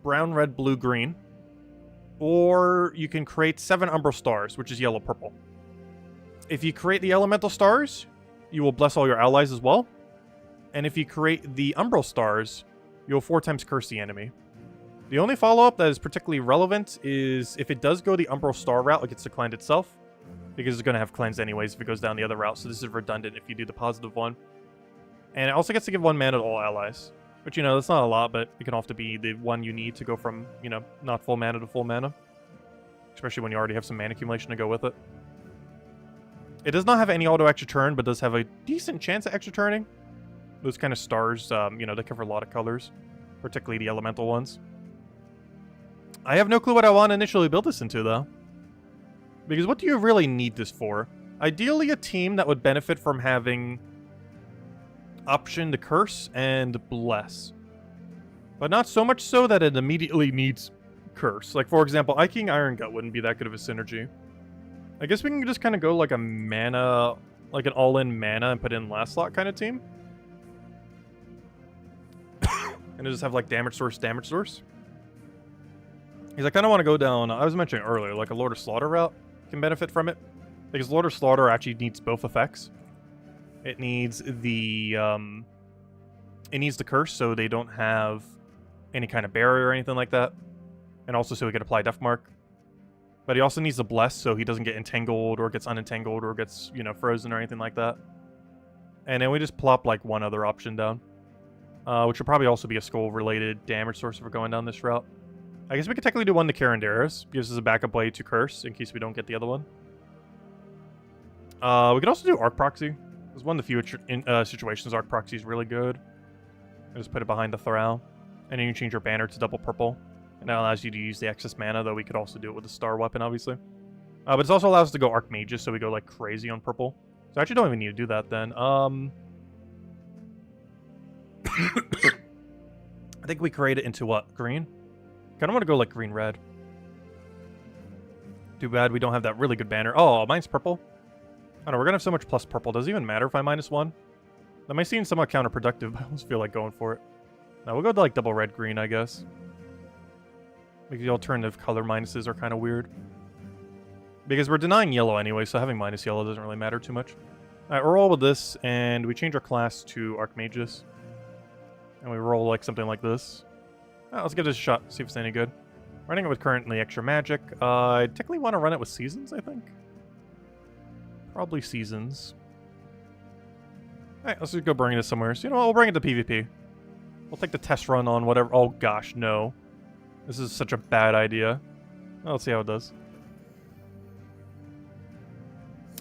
green. Or you can create 7 umbral stars, which is yellow, purple. If you create the elemental stars, you will bless all your allies as well. And if you create the umbral stars, you'll 4 times curse the enemy. The only follow-up that is particularly relevant is if it does go the umbral star route, it gets declined itself. Because it's going to have cleansed anyways if it goes down the other route, so this is redundant if you do the positive one. And it also gets to give 1 mana to all allies. Which, you know, that's not a lot, but it can often be the one you need to go from, you know, not full mana to full mana. Especially when you already have some mana accumulation to go with it. It does not have any auto extra turn, but does have a decent chance at extra turning. Those kind of stars, you know, they cover a lot of colors. Particularly the elemental ones. I have no clue what I want to initially build this into, though. Because what do you really need this for? Ideally, a team that would benefit from having option to curse and bless. But not so much so that it immediately needs curse. Like, for example, King Iron Gut wouldn't be that good of a synergy. I guess we can just kind of go like a mana, like an all-in mana and put in last slot kind of team. And just have like damage source. Because I kind of want to go down, I was mentioning earlier, like a Lord of Slaughter route can benefit from it. Because Lord of Slaughter actually needs both effects. It needs the curse so they don't have any kind of barrier or anything like that. And also so he can apply Death Mark. But he also needs the bless so he doesn't get entangled or gets unentangled or gets, you know, frozen or anything like that. And then we just plop like one other option down. Which would probably also be a skull-related damage source if we're going down this route. I guess we could technically do one to Carandaris. Gives us a backup way to curse in case we don't get the other one. We could also do Arc Proxy. It's one of the few situations Arc Proxy is really good. I just put it behind the Thrall. And then you change your banner to double purple. And that allows you to use the excess mana, though we could also do it with a star weapon, obviously. But it also allows us to go Archmages, so we go like crazy on purple. So I actually don't even need to do that then. I think we create it into what? Green? Kind of want to go like green-red. Too bad we don't have that really good banner. Oh, mine's purple. I don't know, we're going to have so much plus purple. Does it even matter if I -1? That might seem somewhat counterproductive, but I almost feel like going for it. Now we'll go to like double red-green, I guess. Like the alternative color minuses are kind of weird. Because we're denying yellow anyway, so having minus yellow doesn't really matter too much. Alright, we'll roll with this, and we change our class to Archmagus. And we roll like something like this. Let's give this a shot, see if it's any good. Running it with currently extra magic. I technically want to run it with seasons, I think. Probably seasons. Alright, let's just go bring this somewhere. So, you know what? We'll bring it to PvP. We'll take the test run on whatever. Oh, gosh, no. This is such a bad idea. Well, let's see how it does.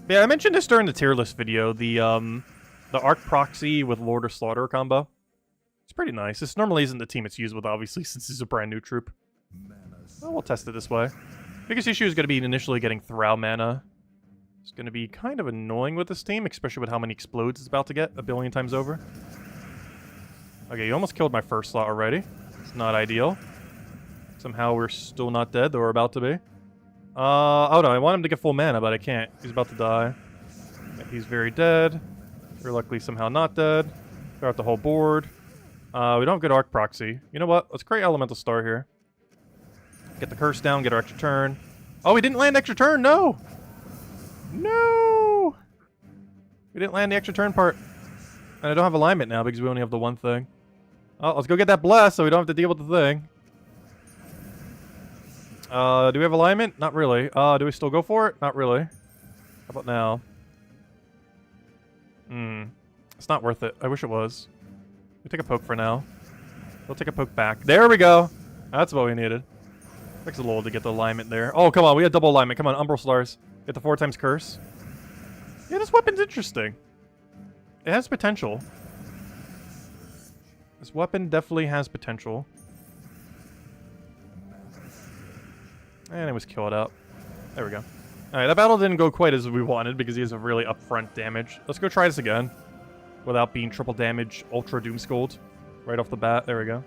Yeah, I mentioned this during the tier list video. The Arc Proxy with Lord of Slaughter combo. It's pretty nice. This normally isn't the team it's used with, obviously, since it's a brand new troop. Well, we'll test it this way. Biggest issue is going to be initially getting Thrall mana. It's going to be kind of annoying with this team, especially with how many explodes it's about to get a billion times over. Okay, you almost killed my first slot already. It's not ideal. Somehow we're still not dead, though we're about to be. Oh no, I want him to get full mana, but I can't. He's about to die. He's very dead. We're luckily somehow not dead. Clear out the whole board. We don't have good Arc Proxy. You know what? Let's create Elemental Star here. Get the curse down, get our extra turn. Oh, we didn't land extra turn, no! No! We didn't land the extra turn part. And I don't have alignment now because we only have the one thing. Oh, let's go get that bless so we don't have to deal with the thing. Do we have alignment? Not really. Do we still go for it? Not really. How about now? It's not worth it. I wish it was. We'll take a poke for now. We'll take a poke back. There we go! That's what we needed. Takes a little to get the alignment there. Oh, come on. We had double alignment. Come on, Umbral Stars. Get the 4 times curse. Yeah, this weapon's interesting. It has potential. This weapon definitely has potential. And it was killed out. There we go. Alright, that battle didn't go quite as we wanted because he has a really upfront damage. Let's go try this again. Without being triple damage, Ultra Doomscold. Right off the bat. There we go.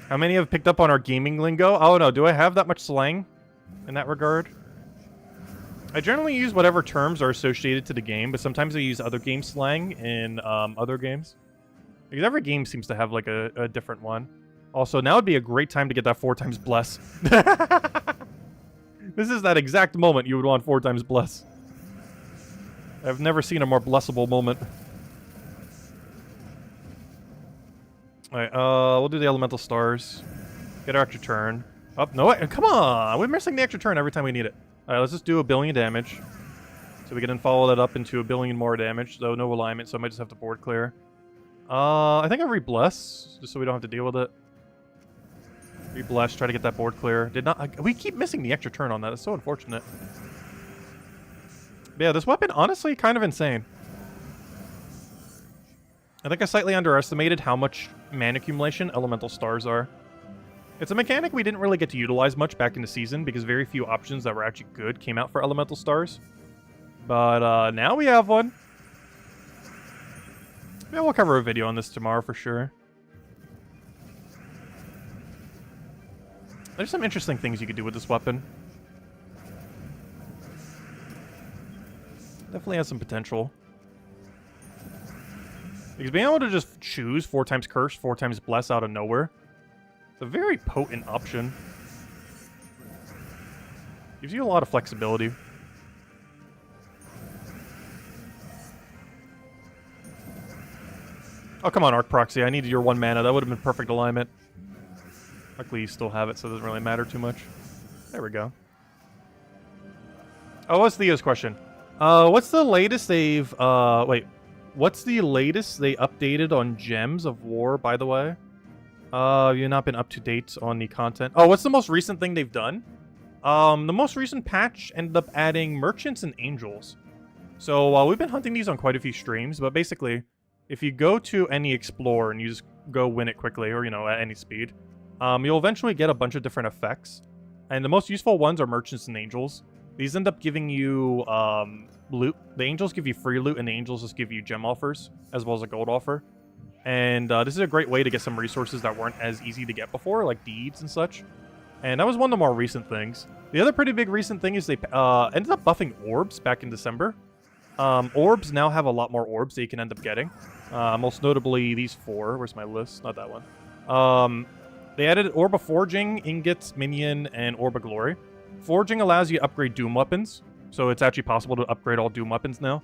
How many have picked up on our gaming lingo? Oh no, do I have that much slang in that regard? I generally use whatever terms are associated to the game, but sometimes I use other game slang in other games. Because every game seems to have like a different one. Also, now would be a great time to get that 4 times bless. This is that exact moment you would want 4 times bless. I've never seen a more blessable moment. Alright, we'll do the Elemental Stars. Get our extra turn. Oh, no, wait, come on! We're missing the extra turn every time we need it. Alright, let's just do a billion damage. So we can then follow that up into a billion more damage, though no alignment, so I might just have to board clear. I think I re-bless, just so we don't have to deal with it. Re-bless, try to get that board clear. Did not. We keep missing the extra turn on that. It's so unfortunate. But yeah, this weapon, honestly, kind of insane. I think I slightly underestimated how much mana accumulation Elemental Stars are. It's a mechanic we didn't really get to utilize much back in the season because very few options that were actually good came out for Elemental Stars. But now we have one. Yeah, we'll cover a video on this tomorrow for sure. There's some interesting things you could do with this weapon. Definitely has some potential. Because being able to just choose 4 times curse, 4 times bless out of nowhere, it's a very potent option. Gives you a lot of flexibility. Oh, come on, Arc Proxy. I needed your 1 mana. That would have been perfect alignment. Luckily, you still have it, so it doesn't really matter too much. There we go. Oh, what's Theo's question? What's the latest they've... wait. What's the latest they updated on Gems of War, by the way? You've not been up to date on the content. Oh, what's the most recent thing they've done? The most recent patch ended up adding Merchants and Angels. So, we've been hunting these on quite a few streams, but basically, if you go to any Explore and you just go win it quickly, or, you know, at any speed, you'll eventually get a bunch of different effects. And the most useful ones are Merchants and Angels. These end up giving you, loot. The Angels give you free loot, and the Angels just give you gem offers, as well as a gold offer. And this is a great way to get some resources that weren't as easy to get before, like deeds and such. And that was one of the more recent things. The other pretty big recent thing is they ended up buffing orbs back in December. Orbs now have a lot more orbs that you can end up getting. Most notably these 4. Where's my list? Not that one. They added Orb of Forging, Ingots, Minion, and Orb of Glory. Forging allows you to upgrade Doom weapons. So it's actually possible to upgrade all Doom weapons now.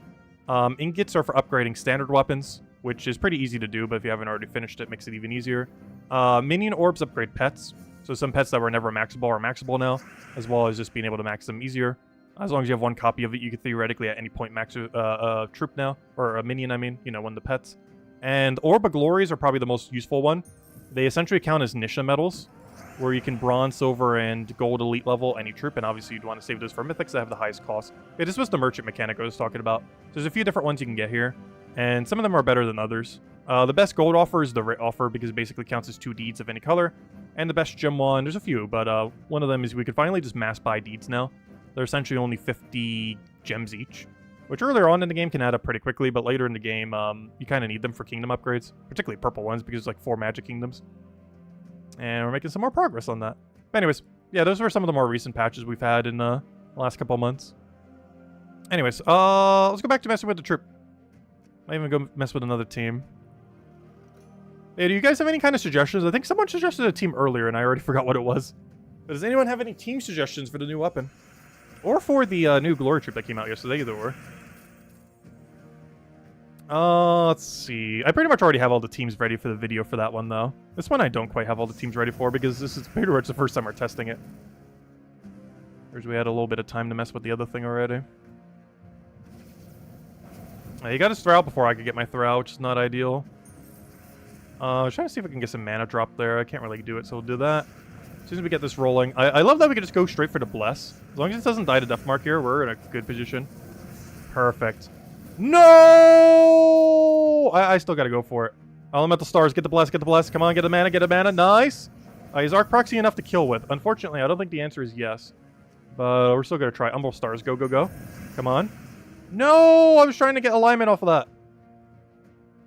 Ingots are for upgrading standard weapons, which is pretty easy to do, but if you haven't already finished it, makes it even easier. Minion orbs upgrade pets. So some pets that were never maxable are maxable now, as well as just being able to max them easier. As long as you have one copy of it, you could theoretically at any point max a troop now, or a minion, I mean, you know, one of the pets. And Orb of Glories are probably the most useful one. They essentially count as Nisha medals, where you can bronze, silver, and gold elite level any troop, and obviously you'd want to save those for mythics that have the highest cost. Okay, this was the merchant mechanic I was talking about. So there's a few different ones you can get here, and some of them are better than others. The best gold offer is the Writ offer, because it basically counts as 2 deeds of any color. And the best gem one, there's a few, but one of them is we could finally just mass buy deeds now. They're essentially only 50 gems each, which earlier on in the game can add up pretty quickly, but later in the game, you kind of need them for kingdom upgrades, particularly purple ones, because there's like 4 magic kingdoms. And we're making some more progress on that. But anyways, yeah, those were some of the more recent patches we've had in the last couple months. Anyways, let's go back to messing with the troop. Might even go mess with another team. Hey, do you guys have any kind of suggestions? I think someone suggested a team earlier, and I already forgot what it was. But does anyone have any team suggestions for the new weapon? Or for the new glory troop that came out yesterday, either or. Let's see. I pretty much already have all the teams ready for the video for that one, though. This one I don't quite have all the teams ready for, because this is pretty much the first time we're testing it. Whereas we had a little bit of time to mess with the other thing already. You got his throw out before I could get my throw out, which is not ideal. I was trying to see if I can get some mana drop there. I can't really do it, so we'll do that. As soon as we get this rolling. I love that we can just go straight for the bless. As long as it doesn't die to death mark here, we're in a good position. Perfect. No! I still gotta go for it. Elemental stars, get the bless, get the bless. Come on, get a mana, get a mana. Nice! Is Arc Proxy enough to kill with? Unfortunately, I don't think the answer is yes. But we're still gonna try. Umbral stars, go, go, go. Come on. No! I was trying to get alignment off of that.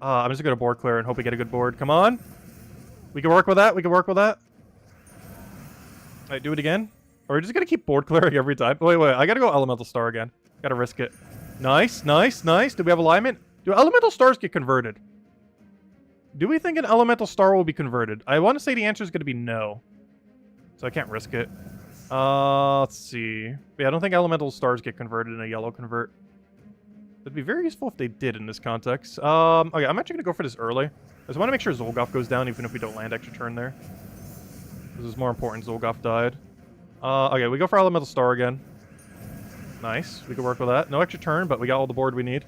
I'm just gonna board clear and hope we get a good board. Come on. We can work with that, we can work with that. Alright, do it again. Or we're just gonna keep board clearing every time. Wait, I gotta go Elemental Star again. Gotta risk it. Nice, nice, nice. Do we have alignment? Do Elemental Stars get converted? Do we think an Elemental Star will be converted? I want to say the answer is gonna be no. So I can't risk it. Let's see. Yeah, I don't think Elemental Stars get converted in a yellow convert. It'd be very useful if they did in this context. Okay, I'm actually gonna go for this early. I just want to make sure Zolgoth goes down even if we don't land extra turn there. This is more important. Zolgoth died. Okay, we go for Elemental Star again. Nice. We can work with that. No extra turn, but we got all the board we need.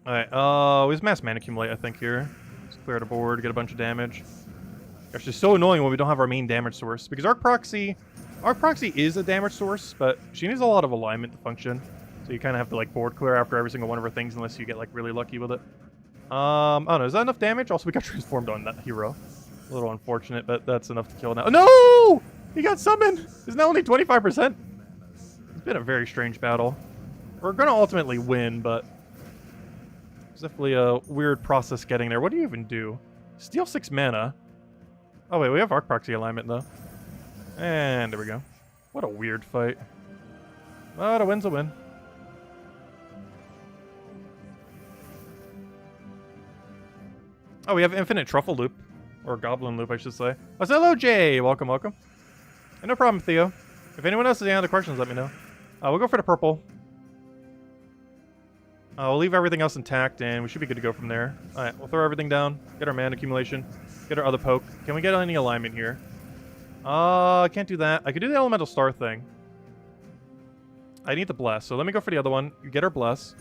Alright, we just mass mana accumulate, I think, here. Let's clear the board, get a bunch of damage. Gosh, it's so annoying when we don't have our main damage source. Because Arc Proxy is a damage source, but she needs a lot of alignment to function. So you kind of have to, like, board clear after every single one of her things unless you get, like, really lucky with it. I don't know, is that enough damage? Also, we got transformed on that hero. A little unfortunate, but that's enough to kill now. No! He got summoned! It's now only 25%. It's been a very strange battle. We're gonna ultimately win, but it's definitely a weird process getting there. What do you even do? Steal 6 mana. Oh wait, we have Arc Proxy alignment though. And there we go. What a weird fight. But a win's a win. Oh, we have Infinite Truffle Loop. Or Goblin Loop, I should say. Oh, so hello, Jay! Welcome, welcome. And no problem, Theo. If anyone else has any other questions, let me know. We'll go for the purple. We'll leave everything else intact, and we should be good to go from there. Alright, we'll throw everything down. Get our mana accumulation. Get our other poke. Can we get any alignment here? I can't do that. I could do the Elemental Star thing. I need the Bless, so let me go for the other one. You get our Bless.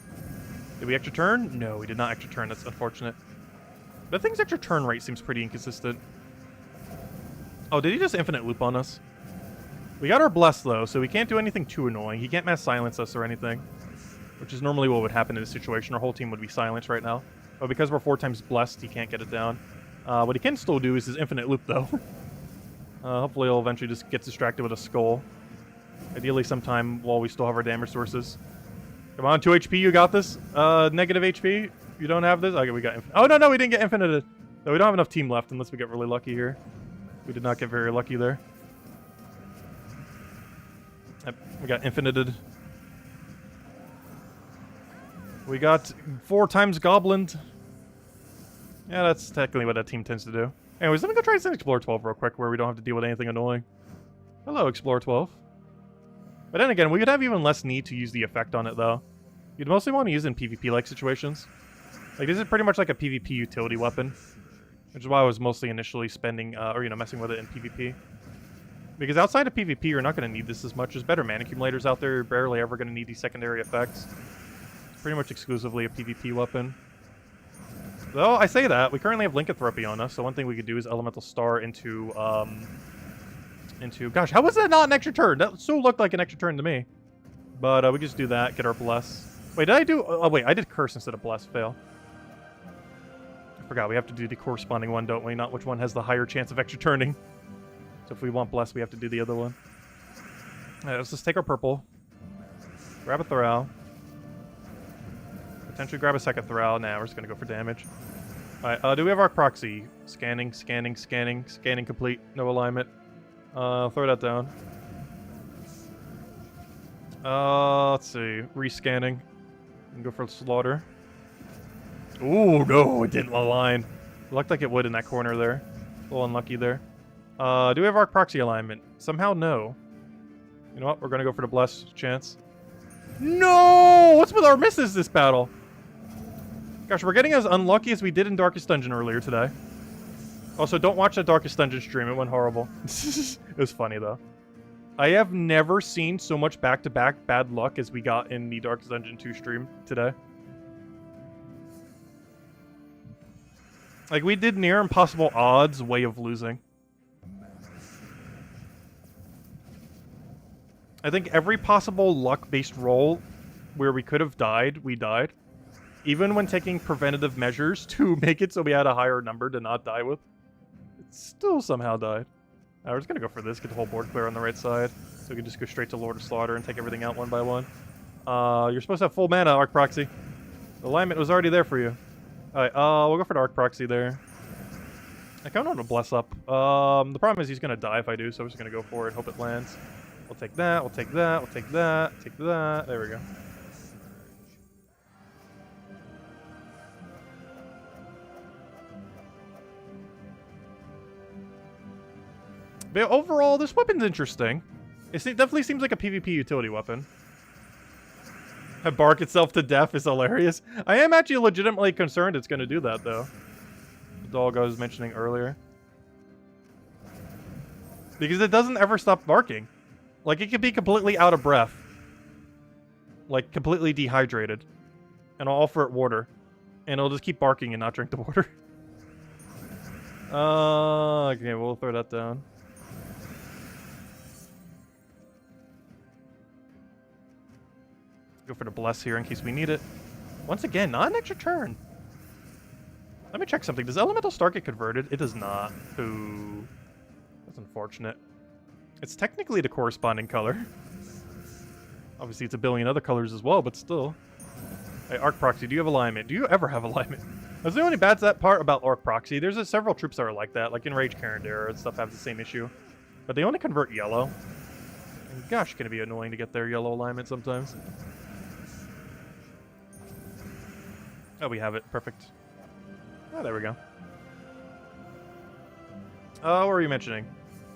Did we extra turn? No, we did not extra turn. That's unfortunate. But I think his extra turn rate seems pretty inconsistent. Oh, did he just infinite loop on us? We got our Bless, though, so we can't do anything too annoying. He can't mass silence us or anything. Which is normally what would happen in this situation. Our whole team would be silenced right now. But because we're 4 times blessed, he can't get it down. What he can still do is his infinite loop, though. Hopefully he'll eventually just get distracted with a skull. Ideally sometime while we still have our damage sources. Come on, 2 HP, you got this. Negative HP, you don't have this? Okay, we got oh, no, we didn't get infinited. No, we don't have enough team left unless we get really lucky here. We did not get very lucky there. Yep, we got infinited. We got 4 times Goblin. Yeah, that's technically what that team tends to do. Anyways, let me go try to send Explorer 12 real quick where we don't have to deal with anything annoying. Hello, Explorer 12. But then again, we would have even less need to use the effect on it, though. You'd mostly want to use it in PvP-like situations. Like, this is pretty much like a PvP utility weapon. Which is why I was mostly initially spending, or, you know, messing with it in PvP. Because outside of PvP, you're not going to need this as much. There's better mana accumulators out there. You're barely ever going to need these secondary effects. It's pretty much exclusively a PvP weapon. Though, I say that, we currently have Lycanthropy on us, so one thing we could do is Elemental Star into... Gosh, how was that not an extra turn? That so looked like an extra turn to me. But we just do that, get our Bless. Wait, did I do... Oh, wait, I did Curse instead of Bless. Fail. I forgot, we have to do the corresponding one, don't we? Not which one has the higher chance of extra turning. So if we want Bless, we have to do the other one. Alright, let's just take our purple. Grab a Thral. Potentially grab a second Thral. Nah, we're just gonna go for damage. Alright, do we have Arc Proxy? Scanning, scanning, scanning, scanning complete. No alignment. Throw that down. Let's see. Rescanning. And go for Slaughter. Ooh, no, it didn't align. It looked like it would in that corner there. A little unlucky there. Do we have Arc Proxy alignment? Somehow, no. You know what? We're gonna go for the Bless chance. No! What's with our misses this battle? Gosh, we're getting as unlucky as we did in Darkest Dungeon earlier today. Also, don't watch that Darkest Dungeon stream. It went horrible. It was funny, though. I have never seen so much back-to-back bad luck as we got in the Darkest Dungeon 2 stream today. Like, we did near impossible odds way of losing. I think every possible luck-based roll where we could have died, we died. Even when taking preventative measures to make it so we had a higher number to not die with, it still somehow died. We're just gonna go for this, get the whole board clear on the right side, so we can just go straight to Lord of Slaughter and take everything out one by one. You're supposed to have full mana, Arc Proxy. The alignment was already there for you. Alright, we'll go for the Arc Proxy there. I kind of want to Bless up. The problem is he's gonna die if I do, so I'm just gonna go for it, hope it lands. We'll take that, we'll take that, we'll take that, take that. There we go. But overall, this weapon's interesting. It definitely seems like a PvP utility weapon. Bark itself to death is hilarious. I am actually legitimately concerned it's going to do that, though. The dog I was mentioning earlier. Because it doesn't ever stop barking. Like, it could be completely out of breath. Like, completely dehydrated. And I'll offer it water. And it'll just keep barking and not drink the water. Okay, we'll throw that down. Go for the Bless here in case we need it. Once again, not an extra turn. Let me check something. Does Elemental Star get converted? It does not. Ooh. That's unfortunate. It's technically the corresponding color. Obviously, it's a billion other colors as well, but still. Hey, Arc Proxy, do you have alignment? Do you ever have alignment? That's the only bad part about Arc Proxy. There's several troops that are like that, like in Rage Carindera and stuff have the same issue. But they only convert yellow. And gosh, can it be annoying to get their yellow alignment sometimes. Oh, we have it. Perfect. Oh, there we go. What were you mentioning?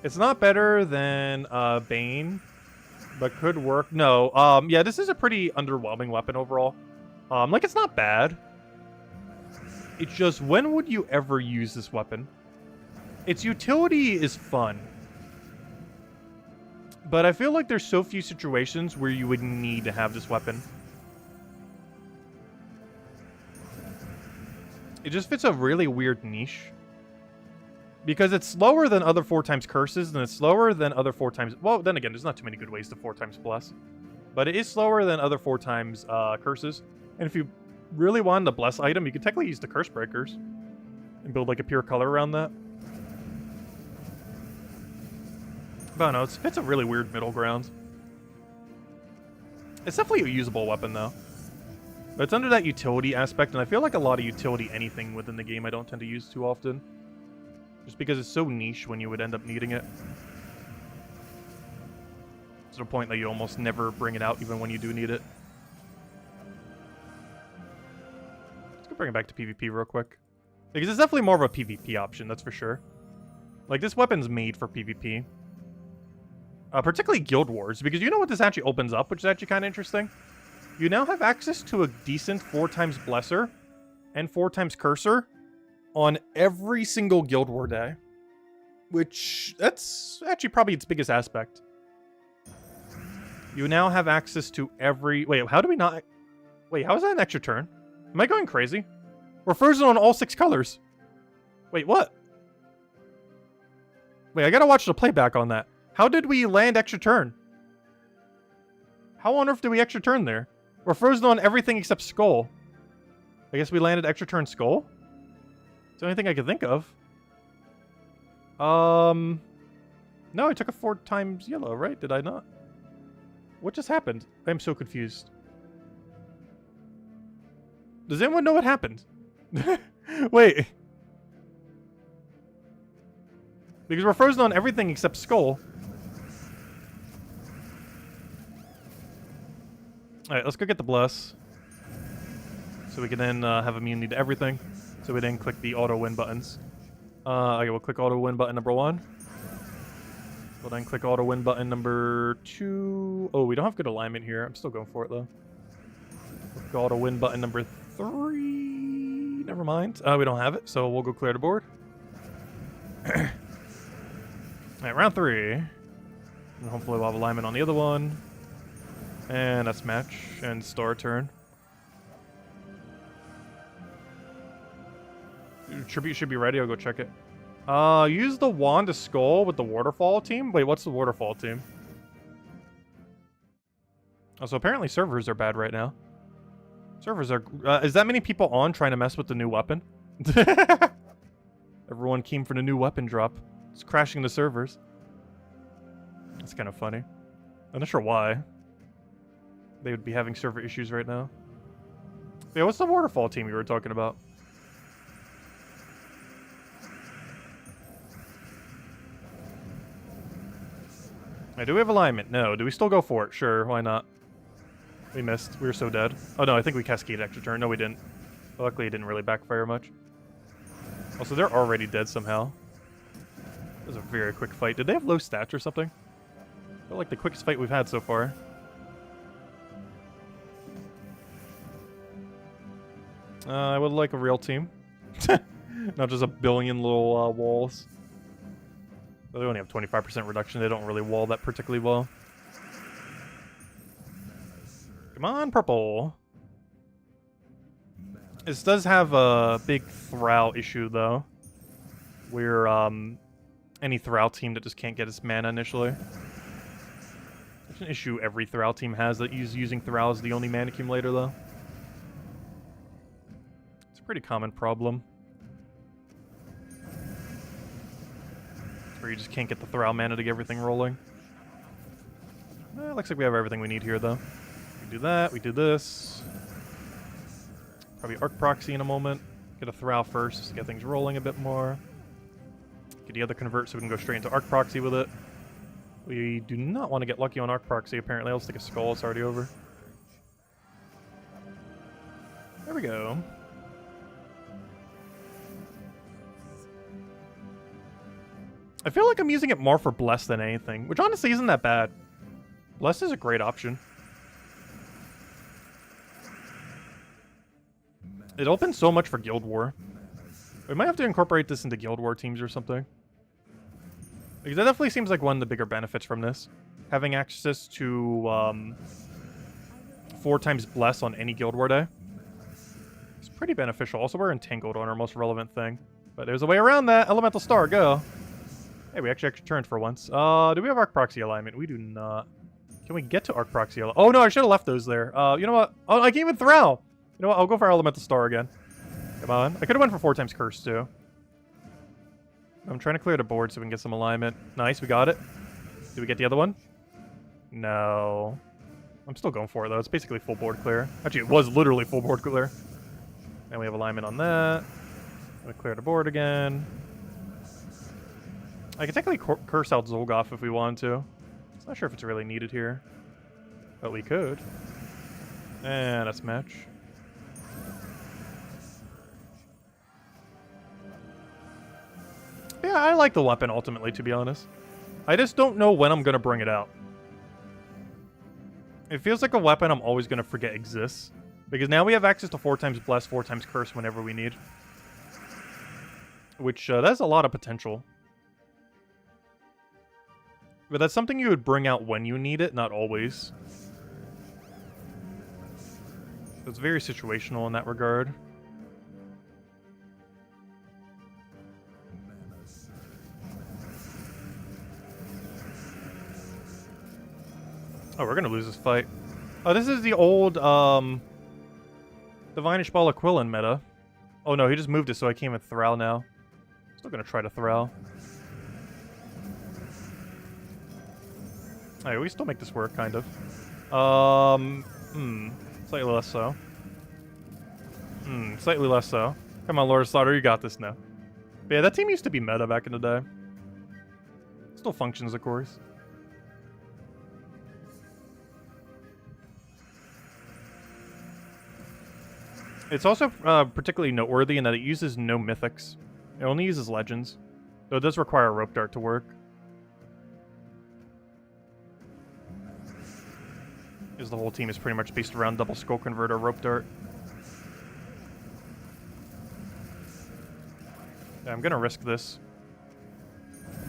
It's not better than Bane, but could work. No, yeah, this is a pretty underwhelming weapon overall. Like, it's not bad. It's just, when would you ever use this weapon? Its utility is fun. But I feel like there's so few situations where you would need to have this weapon. It just fits a really weird niche. Because it's slower than other 4x curses, and it's slower than other 4x... Well, then again, there's not too many good ways to 4x bless. But it is slower than other 4x curses. And if you really wanted a bless item, you could technically use the curse breakers. And build like a pure color around that. But I don't know, it fits a really weird middle ground. It's definitely a usable weapon, though. But it's under that utility aspect, and I feel like a lot of utility anything within the game I don't tend to use too often. Just because it's so niche when you would end up needing it. To the point that you almost never bring it out, even when you do need it. Let's go bring it back to PvP real quick. Because it's definitely more of a PvP option, that's for sure. Like, this weapon's made for PvP. particularly Guild Wars, because you know what this actually opens up, which is actually kind of interesting? You now have access to a decent 4x Blesser and 4x Cursor on every single Guild War day. Which, that's actually probably its biggest aspect. You now have access to every... Wait, how do we not... Wait, how is that an extra turn? Am I going crazy? We're frozen on all 6 colors. Wait, what? Wait, I gotta watch the playback on that. How did we land extra turn? How on earth did we extra turn there? We're frozen on everything except Skull. I guess we landed extra turn Skull? It's the only thing I could think of. No, I took a 4x yellow, right? Did I not? What just happened? I'm so confused. Does anyone know what happened? Wait. Because we're frozen on everything except Skull. Alright, let's go get the Bless. So we can then have immunity to everything. So we then click the auto win buttons. Okay, we'll click auto win button number 1. We'll then click auto win button number 2. Oh, we don't have good alignment here. I'm still going for it though. Click auto win button number 3. Never mind. We don't have it, so we'll go clear the board. Alright, round 3. And hopefully we'll have alignment on the other one. And that's match. And star turn. Tribute should be ready. I'll go check it. Use the wand to skull with the waterfall team. Wait, what's the waterfall team? Oh, so apparently servers are bad right now. Servers are... is that many people on trying to mess with the new weapon? Everyone came for the new weapon drop. It's crashing the servers. That's kind of funny. I'm not sure why. They would be having server issues right now. Yeah, what's the waterfall team you were talking about? Right, do we have alignment? No. Do we still go for it? Sure, why not? We missed. We were so dead. Oh no, I think we cascaded extra turn. No, we didn't. But luckily it didn't really backfire much. Also, they're already dead somehow. It was a very quick fight. Did they have low stats or something? I feel like the quickest fight we've had so far. I would like a real team. Not just a billion little walls. But they only have 25% reduction. They don't really wall that particularly well. Come on, purple. This does have a big Thrall issue, though. Where, any Thrall team that just can't get its mana initially. It's an issue every Thrall team has, that using Thrall as the only mana accumulator, though. It's a pretty common problem. Where you just can't get the Thrall mana to get everything rolling. Looks like we have everything we need here, though. We do that, we do this. Probably Arc Proxy in a moment. Get a Thrall first, just to get things rolling a bit more. Get the other Convert so we can go straight into Arc Proxy with it. We do not want to get lucky on Arc Proxy, apparently. I'll stick a Skull, it's already over. There we go. I feel like I'm using it more for Bless than anything, which honestly isn't that bad. Bless is a great option. It opens so much for Guild War. We might have to incorporate this into Guild War teams or something. Because that definitely seems like one of the bigger benefits from this. Having access to 4x Bless on any Guild War day. It's pretty beneficial. Also, we're entangled on our most relevant thing. But there's a way around that. Elemental Star, go. Hey, we actually extra turned for once. Do we have Arc Proxy alignment? We do not. Can we get to Arc Proxy alignment? Oh, no, I should have left those there. You know what? Oh, I can't even Thrall. You know what? I'll go for Elemental Star again. Come on. I could have went for 4x Curse, too. I'm trying to clear the board so we can get some alignment. Nice, we got it. Did we get the other one? No. I'm still going for it, though. It's basically full board clear. Actually, it was literally full board clear. And we have alignment on that. We clear the board again. I could technically curse out Zolgoth if we wanted to. I'm not sure if it's really needed here. But we could. And that's match. Yeah, I like the weapon ultimately, to be honest. I just don't know when I'm going to bring it out. It feels like a weapon I'm always going to forget exists. Because now we have access to 4 times Bless, 4 times Curse whenever we need. Which, that's a lot of potential. But that's something you would bring out when you need it, not always. It's very situational in that regard. Oh, we're gonna lose this fight. Oh, this is the old, Divinish Ball Aquilin meta. Oh no, he just moved it so I can't even Thrall now. Still gonna try to Thrall. Alright, we still make this work, kind of. Slightly less so. Slightly less so. Come on, Lord of Slaughter, you got this now. But yeah, that team used to be meta back in the day. Still functions, of course. It's also particularly noteworthy in that it uses no mythics. It only uses legends. Though it does require a rope dart to work. Because the whole team is pretty much based around double skull converter rope dart. Yeah, I'm gonna risk this.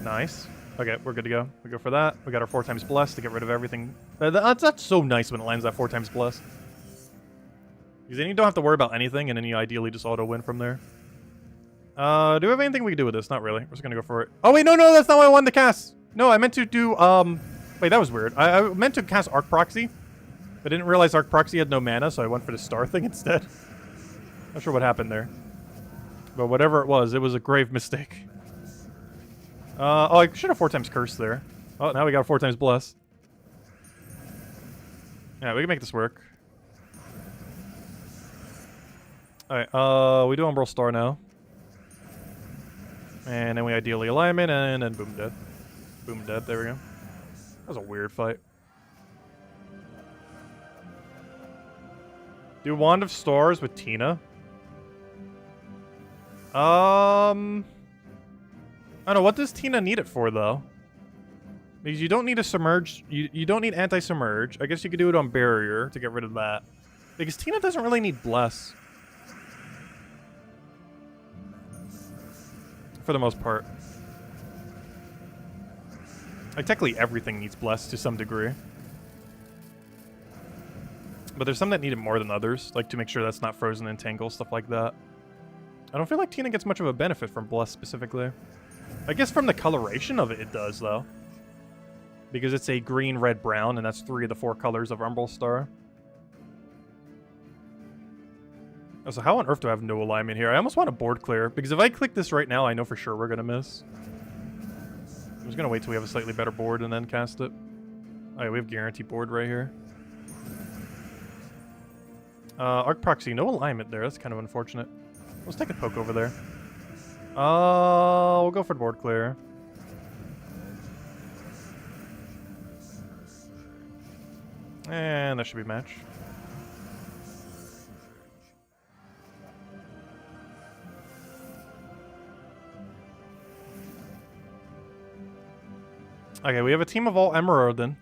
Nice. Okay, we're good to go. We go for that. We got our 4 times Bless to get rid of everything. That's so nice when it lands that 4 times Bless. Because then you don't have to worry about anything, and then you ideally just auto-win from there. Do we have anything we can do with this? Not really. We're just gonna go for it. Oh, wait, no, that's not what I wanted to cast! No, I meant to do, Wait, that was weird. I meant to cast Arc Proxy. I didn't realize Arc Proxy had no mana, so I went for the star thing instead. Not sure what happened there. But whatever it was a grave mistake. Oh, I should have 4 times Curse there. Oh, now we got 4 times Bless. Yeah, we can make this work. Alright, we do Umbral Star now. And then we ideally alignment, and then boom, dead. Boom, dead. There we go. That was a weird fight. Do Wand of Stars with Tina? I don't know. What does Tina need it for, though? Because you don't need a Submerge. You don't need Anti-Submerge. I guess you could do it on Barrier to get rid of that. Because Tina doesn't really need Bless. For the most part. Like, technically everything needs Bless to some degree. But there's some that need it more than others, like to make sure that's not frozen in Tangle, stuff like that. I don't feel like Tina gets much of a benefit from Bless specifically. I guess from the coloration of it, it does, though. Because it's a green, red, brown, and that's 3 of the 4 colors of Umbral Star. Oh, so how on earth do I have no alignment here? I almost want a board clear, because if I click this right now, I know for sure we're going to miss. I'm just going to wait till we have a slightly better board and then cast it. Alright, we have guaranteed board right here. Arc Proxy, no alignment there. That's kind of unfortunate. Let's take a poke over there. We'll go for board clear. And that should be match. Okay, we have a team of all Emerald then.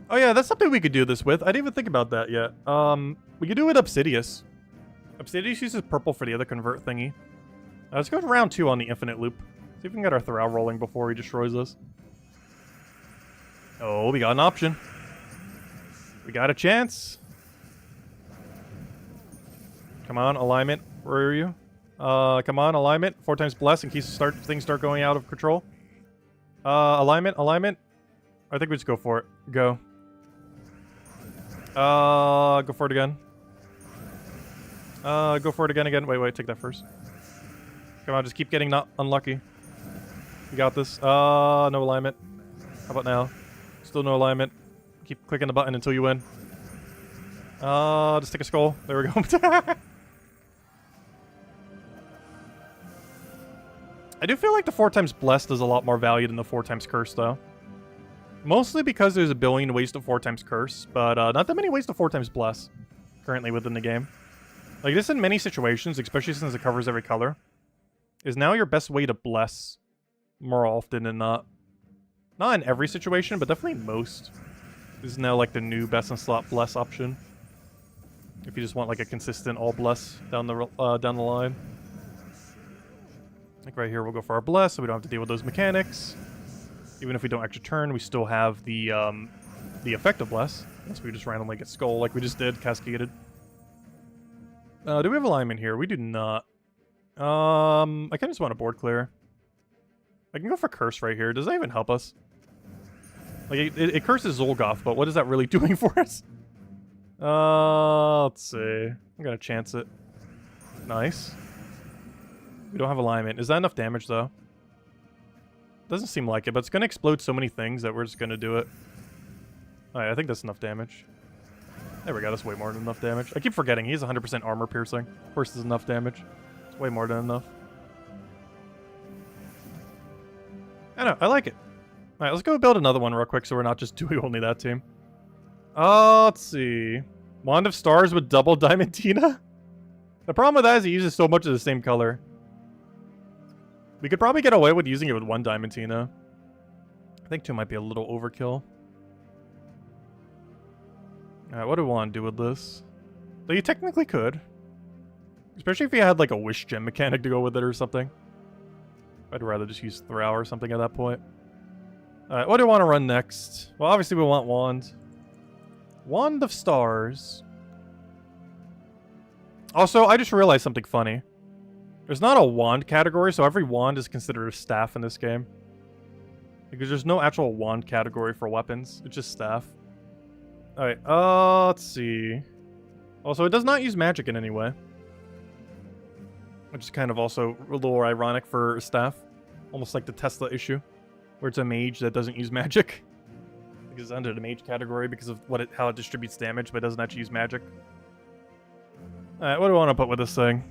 Oh yeah, that's something we could do this with. I didn't even think about that yet. We could do it with Obsidious. Obsidious uses purple for the other convert thingy. Let's go to round 2 on the infinite loop. See if we can get our Thrall rolling before he destroys us. Oh, we got an option. We got a chance. Come on, alignment. Where are you? Come on, alignment. 4 times Bless in case things start going out of control. Alignment. I think we just go for it. Go. Go for it again. Go for it again. Wait, take that first. Come on, just keep getting not unlucky. You got this. No alignment. How about now? Still no alignment. Keep clicking the button until you win. Just take a skull. There we go. I do feel like the 4 times Blessed is a lot more value than the 4 times Curse, though. Mostly because there's a billion ways to 4 times Curse, but not that many ways to 4 times Bless currently within the game. Like, this in many situations, especially since it covers every color, is now your best way to bless more often than not. Not in every situation, but definitely most. This is now like the new best in slot bless option. If you just want like a consistent all bless down the line. Like right here, we'll go for our bless, so we don't have to deal with those mechanics. Even if we don't extra turn, we still have the effective bless. Unless we just randomly get skull like we just did, cascaded. Do we have alignment here? We do not. I kind of just want a board clear. I can go for curse right here. Does that even help us? Like, it curses Zolgoth, but what is that really doing for us? Let's see. I'm gonna chance it. Nice. We don't have alignment. Is that enough damage, though? Doesn't seem like it, but it's gonna explode so many things that we're just gonna do it. Alright, I think that's enough damage. There we go, that's way more than enough damage. I keep forgetting, he has 100% armor piercing. Of course, there's enough damage. It's way more than enough. I know, I like it. Alright, let's go build another one real quick so we're not just doing only that team. Let's see. Wand of Stars with double Diamantina? The problem with that is it uses so much of the same color. We could probably get away with using it with one Diamantina. I think two might be a little overkill. Alright, what do we want to do with this? Though you technically could. Especially if you had like a wish gem mechanic to go with it or something. I'd rather just use Throw or something at that point. Alright, what do we want to run next? Well, obviously we want Wand. Wand of Stars. Also, I just realized something funny. There's not a wand category, so every wand is considered a staff in this game. Because there's no actual wand category for weapons. It's just staff. Alright, let's see. Also, it does not use magic in any way. Which is kind of also a little ironic for a staff. Almost like the Tesla issue. Where it's a mage that doesn't use magic. Because it's under the mage category because of how it distributes damage, but it doesn't actually use magic. Alright, what do I want to put with this thing?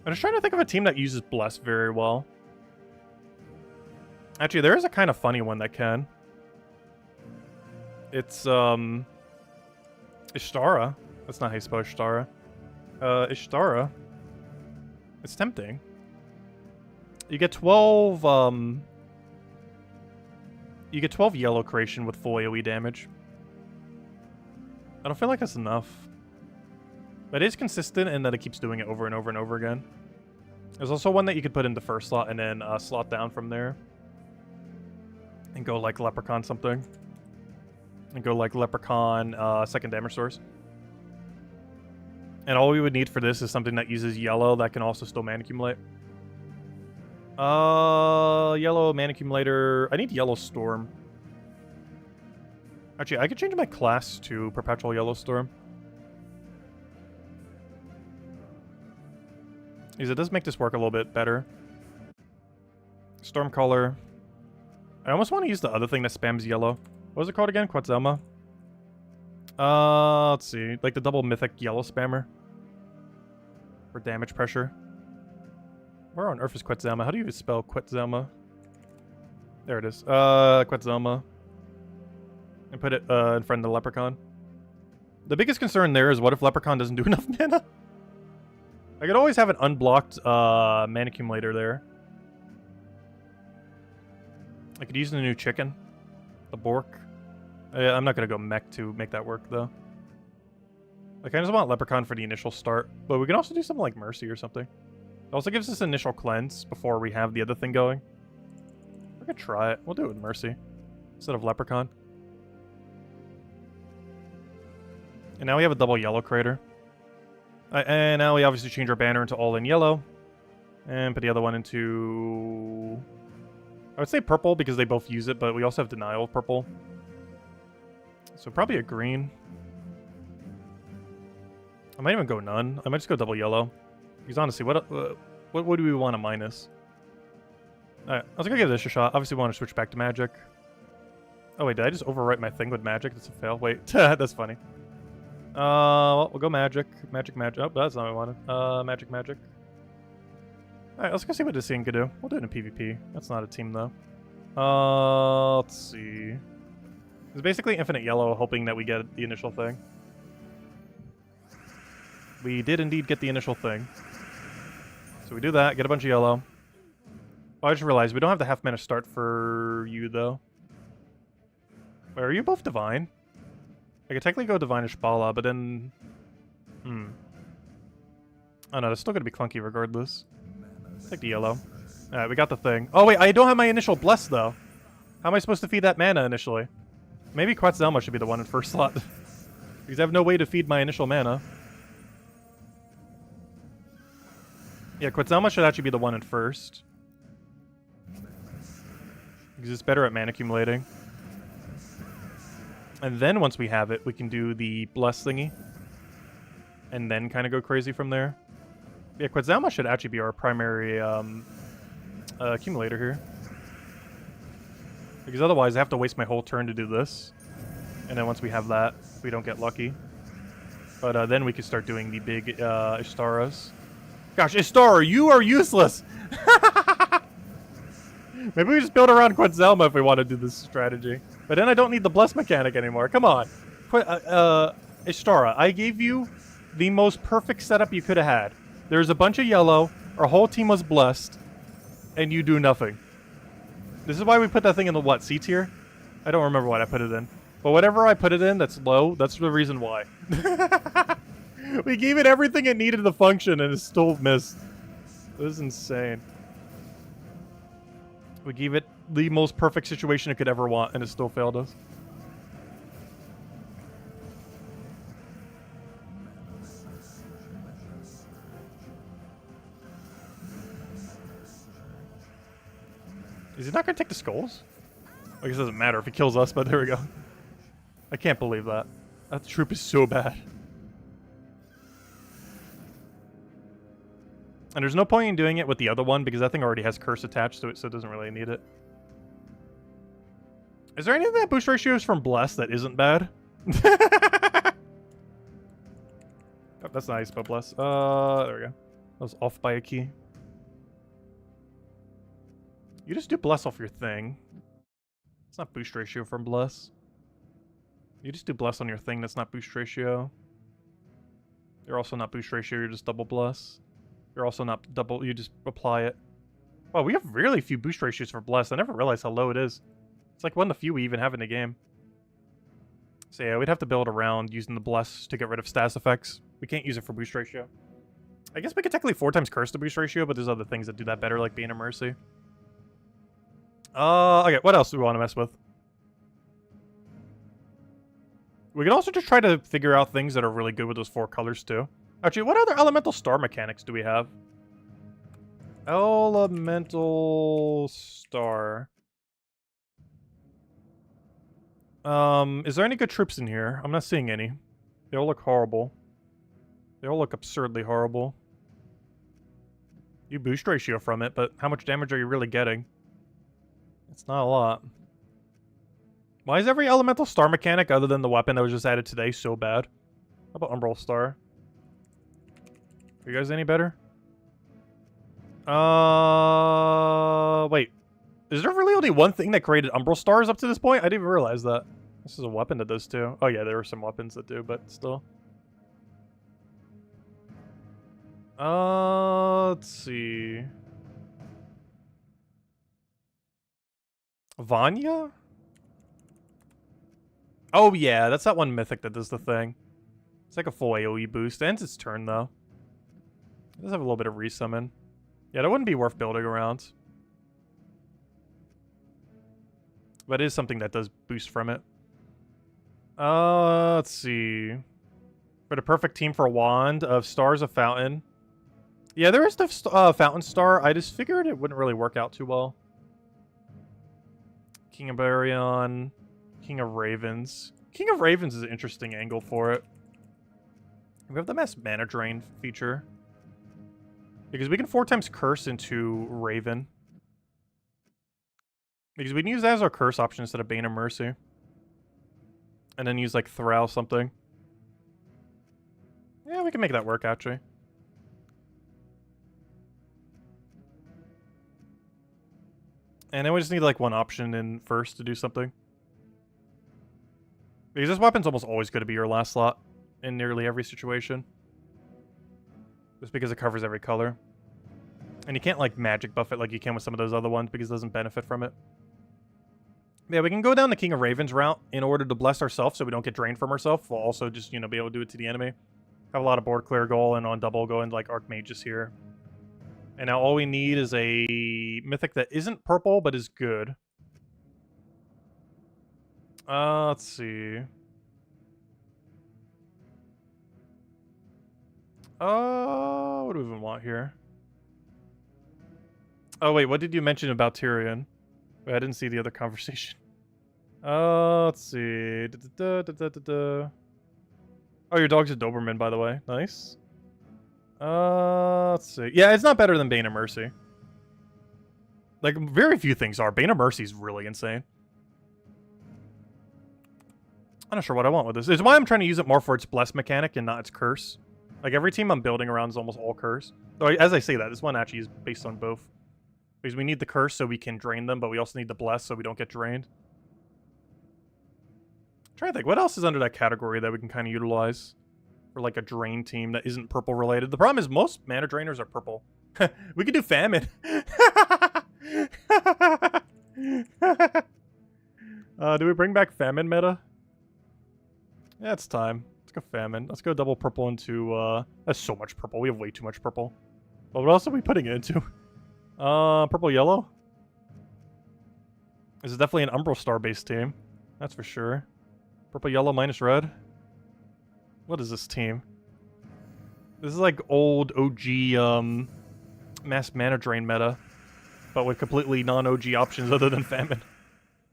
I'm just trying to think of a team that uses Bless very well. Actually, there is a kind of funny one that can. It's, Ishtara. That's not how you spell Ishtara. Ishtara. It's tempting. You get 12, you get 12 yellow creation with full AoE damage. I don't feel like that's enough. But it is consistent in that it keeps doing it over and over and over again. There's also one that you could put in the first slot and then slot down from there. And go like Leprechaun something. And go like Leprechaun second damage source. And all we would need for this is something that uses yellow that can also still mana accumulate. Yellow mana accumulator. I need Yellow Storm. Actually, I could change my class to Perpetual Yellow Storm. Because it does make this work a little bit better. Stormcaller. I almost want to use the other thing that spams yellow. What was it called again? Quetzalma? Let's see. Like the double mythic yellow spammer. For damage pressure. Where on earth is Quetzalma? How do you even spell Quetzalma? There it is. Quetzalma. And put it in front of the Leprechaun. The biggest concern there is what if Leprechaun doesn't do enough mana? I could always have an unblocked mana accumulator there. I could use the new chicken. The Bork. I'm not going to go mech to make that work, though. Like, I just want Leprechaun for the initial start. But we can also do something like Mercy or something. It also gives us initial cleanse before we have the other thing going. We could try it. We'll do it with Mercy. Instead of Leprechaun. And now we have a double yellow crater. And now we obviously change our banner into all in yellow. And put the other one into... I would say purple because they both use it, but we also have denial of purple. So probably a green. I might even go none. I might just go double yellow. Because honestly, what do we want to minus? Alright, let's go give this a shot. Obviously we want to switch back to magic. Oh wait, did I just overwrite my thing with magic? That's a fail. Wait, that's funny. Well, we'll go magic. Magic. Oh, that's not what I wanted. Magic. Alright, let's go see what this thing could do. We'll do it in PvP. That's not a team, though. Let's see. It's basically infinite yellow, hoping that we get the initial thing. We did indeed get the initial thing. So we do that, get a bunch of yellow. Oh, I just realized we don't have the half mana start for you, though. Wait, are you both divine? I could technically go divine Ishbala, but then... Oh no, it's still gonna be clunky regardless. Take the yellow. Alright, we got the thing. Oh wait, I don't have my initial bless, though. How am I supposed to feed that mana initially? Maybe Quetzalma should be the one in first slot. Because I have no way to feed my initial mana. Yeah, Quetzalma should actually be the one in first. Because it's better at mana accumulating. And then once we have it, we can do the bless thingy. And then kind of go crazy from there. Yeah, Quetzalma should actually be our primary accumulator here. Because otherwise I have to waste my whole turn to do this. And then once we have that, we don't get lucky. But then we can start doing the big Ishtaras. Gosh, Ishtara, you are useless! Maybe we just build around Quetzalma if we want to do this strategy. But then I don't need the bless mechanic anymore. Come on. Ishtara, I gave you the most perfect setup you could have had. There's a bunch of yellow, our whole team was blessed, and you do nothing. This is why we put that thing in the, what, C tier? I don't remember what I put it in. But whatever I put it in that's low, that's the reason why. We gave it everything it needed to function, and it still missed. This is insane. We gave it the most perfect situation it could ever want, and it still failed us. Is he not going to take the skulls? I guess it doesn't matter if he kills us, but there we go. I can't believe that. That troop is so bad. And there's no point in doing it with the other one, because that thing already has curse attached to it, so it doesn't really need it. Is there anything that boost ratios from Bless that isn't bad? Oh, that's nice, but Bless. There we go. I was off by a key. You just do Bless off your thing. It's not boost ratio from Bless. You just do Bless on your thing, that's not boost ratio. You're also not boost ratio, you're just double Bless. You're also not double, you just apply it. Wow, we have really few boost ratios for Bless. I never realized how low it is. It's like one of the few we even have in the game. So yeah, we'd have to build around using the Bless to get rid of status effects. We can't use it for boost ratio. I guess we could technically 4 times curse the boost ratio, but there's other things that do that better, like being a Mercy. Okay, what else do we want to mess with? We can also just try to figure out things that are really good with those 4 colors, too. Actually, what other elemental star mechanics do we have? Elemental star. Is there any good troops in here? I'm not seeing any. They all look horrible. They all look absurdly horrible. You boost ratio from it, but how much damage are you really getting? It's not a lot. Why is every elemental star mechanic other than the weapon that was just added today so bad? How about Umbral Star? Are you guys any better? Wait. Is there really only one thing that created Umbral Stars up to this point? I didn't even realize that. This is a weapon that does too. Oh yeah, there are some weapons that do, but still. Let's see. Vanya? Oh yeah, that's that one mythic that does the thing. It's like a full AoE boost. It ends its turn though. It does have a little bit of resummon. Yeah, that wouldn't be worth building around. But it is something that does boost from it. Let's see. For the perfect team for a wand of Stars of Fountain. Yeah, there is the Fountain Star. I just figured it wouldn't really work out too well. King of Baryon. King of Ravens. King of Ravens is an interesting angle for it. We have the mass mana drain feature. Because we can 4 times curse into Raven. Because we can use that as our curse option instead of Bane of Mercy. And then use like Thrall something. Yeah, we can make that work actually. And then we just need like one option in first to do something. Because this weapon's almost always going to be your last slot in nearly every situation. Just because it covers every color. And you can't, like, magic buff it like you can with some of those other ones because it doesn't benefit from it. Yeah, we can go down the King of Ravens route in order to bless ourselves so we don't get drained from ourselves. We'll also just, you know, be able to do it to the enemy. Have a lot of board clear goal, and on double go into, like, Archmages here. And now all we need is a mythic that isn't purple, but is good. Let's see. What do we even want here? Oh, wait, what did you mention about Tyrion? Wait, I didn't see the other conversation. Let's see. Oh, your dog's a Doberman, by the way. Nice. Let's see. Yeah, it's not better than Bane of Mercy. Like, very few things are. Bane of Mercy is really insane. I'm not sure what I want with this. It's why I'm trying to use it more for its bless mechanic and not its curse. Like, every team I'm building around is almost all curse. Though, as I say that, this one actually is based on both. Because we need the curse so we can drain them, but we also need the bless so we don't get drained. I'm trying to think, what else is under that category that we can kind of utilize for, like, a drain team that isn't purple related? The problem is most mana drainers are purple. We could do Famine. Do we bring back Famine meta? Yeah, it's time. Let's go Famine. Let's go double purple into, that's so much purple. We have way too much purple. But what else are we putting it into? Purple yellow? This is definitely an Umbral Star based team. That's for sure. Purple yellow minus red. What is this team? This is like old OG, mass mana drain meta. But with completely non-OG options other than Famine.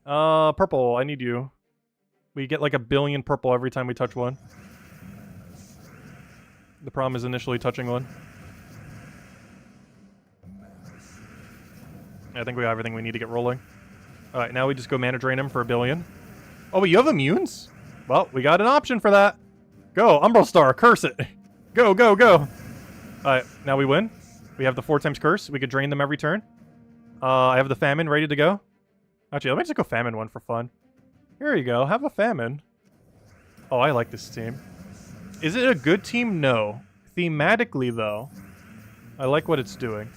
Purple, I need you. We get like 1 billion purple every time we touch one. The problem is initially touching one. I think we got everything we need to get rolling. Alright, now we just go mana drain him for 1 billion. Oh, but you have immunes? Well, we got an option for that. Go, Umbral Star, curse it. Go, go, go. Alright, now we win. We have the 4 times curse. We could drain them every turn. I have the Famine ready to go. Actually, let me just go Famine one for fun. Here you go, have a Famine. Oh, I like this team. Is it a good team? No. Thematically, though, I like what it's doing.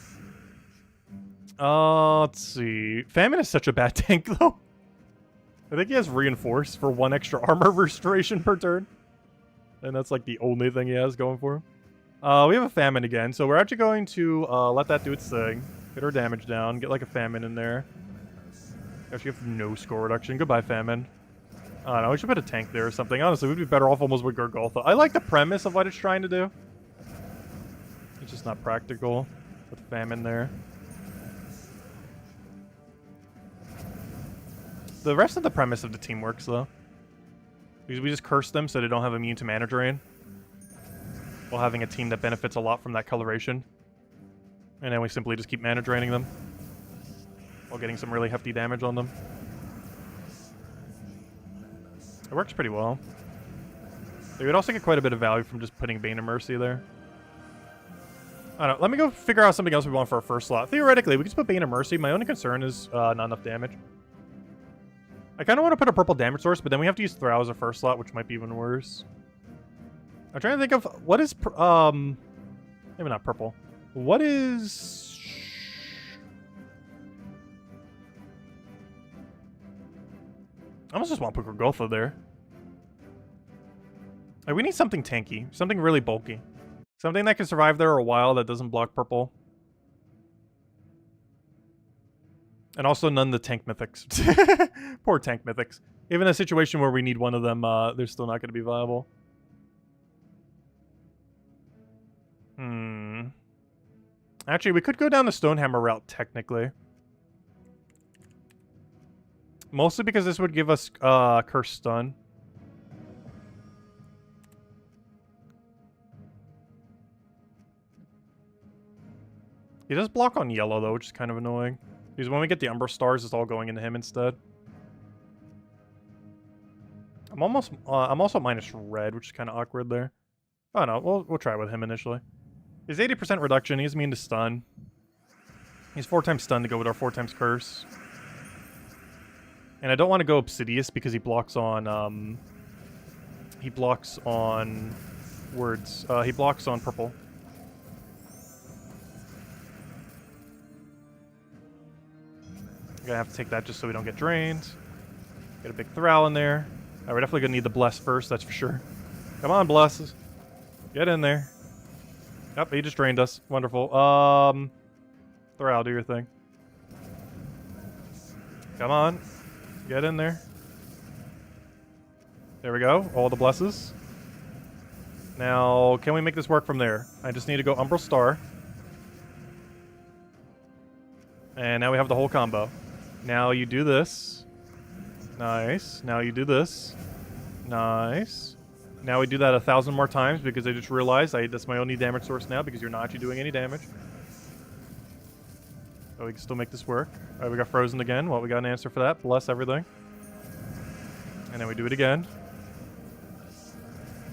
Let's see. Famine is such a bad tank, though. I think he has Reinforce for 1 extra armor restoration per turn. And that's like the only thing he has going for him. We have a Famine again, so we're actually going to let that do its thing. Get our damage down, get like a Famine in there. Actually, you have no score reduction. Goodbye, Famine. I don't know, we should put a tank there or something. Honestly, we'd be better off almost with Gargoltha. I like the premise of what it's trying to do. It's just not practical with Famine there. The rest of the premise of the team works, though. Because we just curse them so they don't have immune to mana drain. While having a team that benefits a lot from that coloration. And then we simply just keep mana draining them. While getting some really hefty damage on them. It works pretty well. You would also get quite a bit of value from just putting Bane of Mercy there. I don't know. Let me go figure out something else we want for our first slot. Theoretically, we could just put Bane of Mercy. My only concern is not enough damage. I kind of want to put a purple damage source, but then we have to use Throw as a first slot, which might be even worse. I'm trying to think of what is... maybe not purple. What is... I almost just want to put Gargoltha there. Like, we need something tanky. Something really bulky. Something that can survive there a while that doesn't block purple. And also none of the tank mythics. Poor tank mythics. Even in a situation where we need one of them, they're still not going to be viable. Actually, we could go down the Stonehammer route, technically. Mostly because this would give us Curse Stun. He does block on yellow, though, which is kind of annoying. Because when we get the Umbra Stars, it's all going into him instead. I'm also minus red, which is kind of awkward there. Oh no, we'll try with him initially. He's 80% reduction. He's immune to stun. He's 4 times stun to go with our 4 times curse. And I don't want to go Obsidious because he blocks on words. He blocks on purple. We're gonna have to take that just so we don't get drained. Get a big Thrall in there. Alright, we're definitely gonna need the Bless first, that's for sure. Come on, Bless. Get in there. Yep, he just drained us. Wonderful. Thrall, do your thing. Come on. Get in there. There we go. All the blesses. Now, can we make this work from there? I just need to go Umbral Star. And now we have the whole combo. Now you do this. Nice. Now you do this. Nice. Now we do that 1,000 more times because I just realized that's my only damage source now because you're not actually doing any damage. Oh, we can still make this work. Alright, we got frozen again. Well, we got an answer for that. Bless everything. And then we do it again.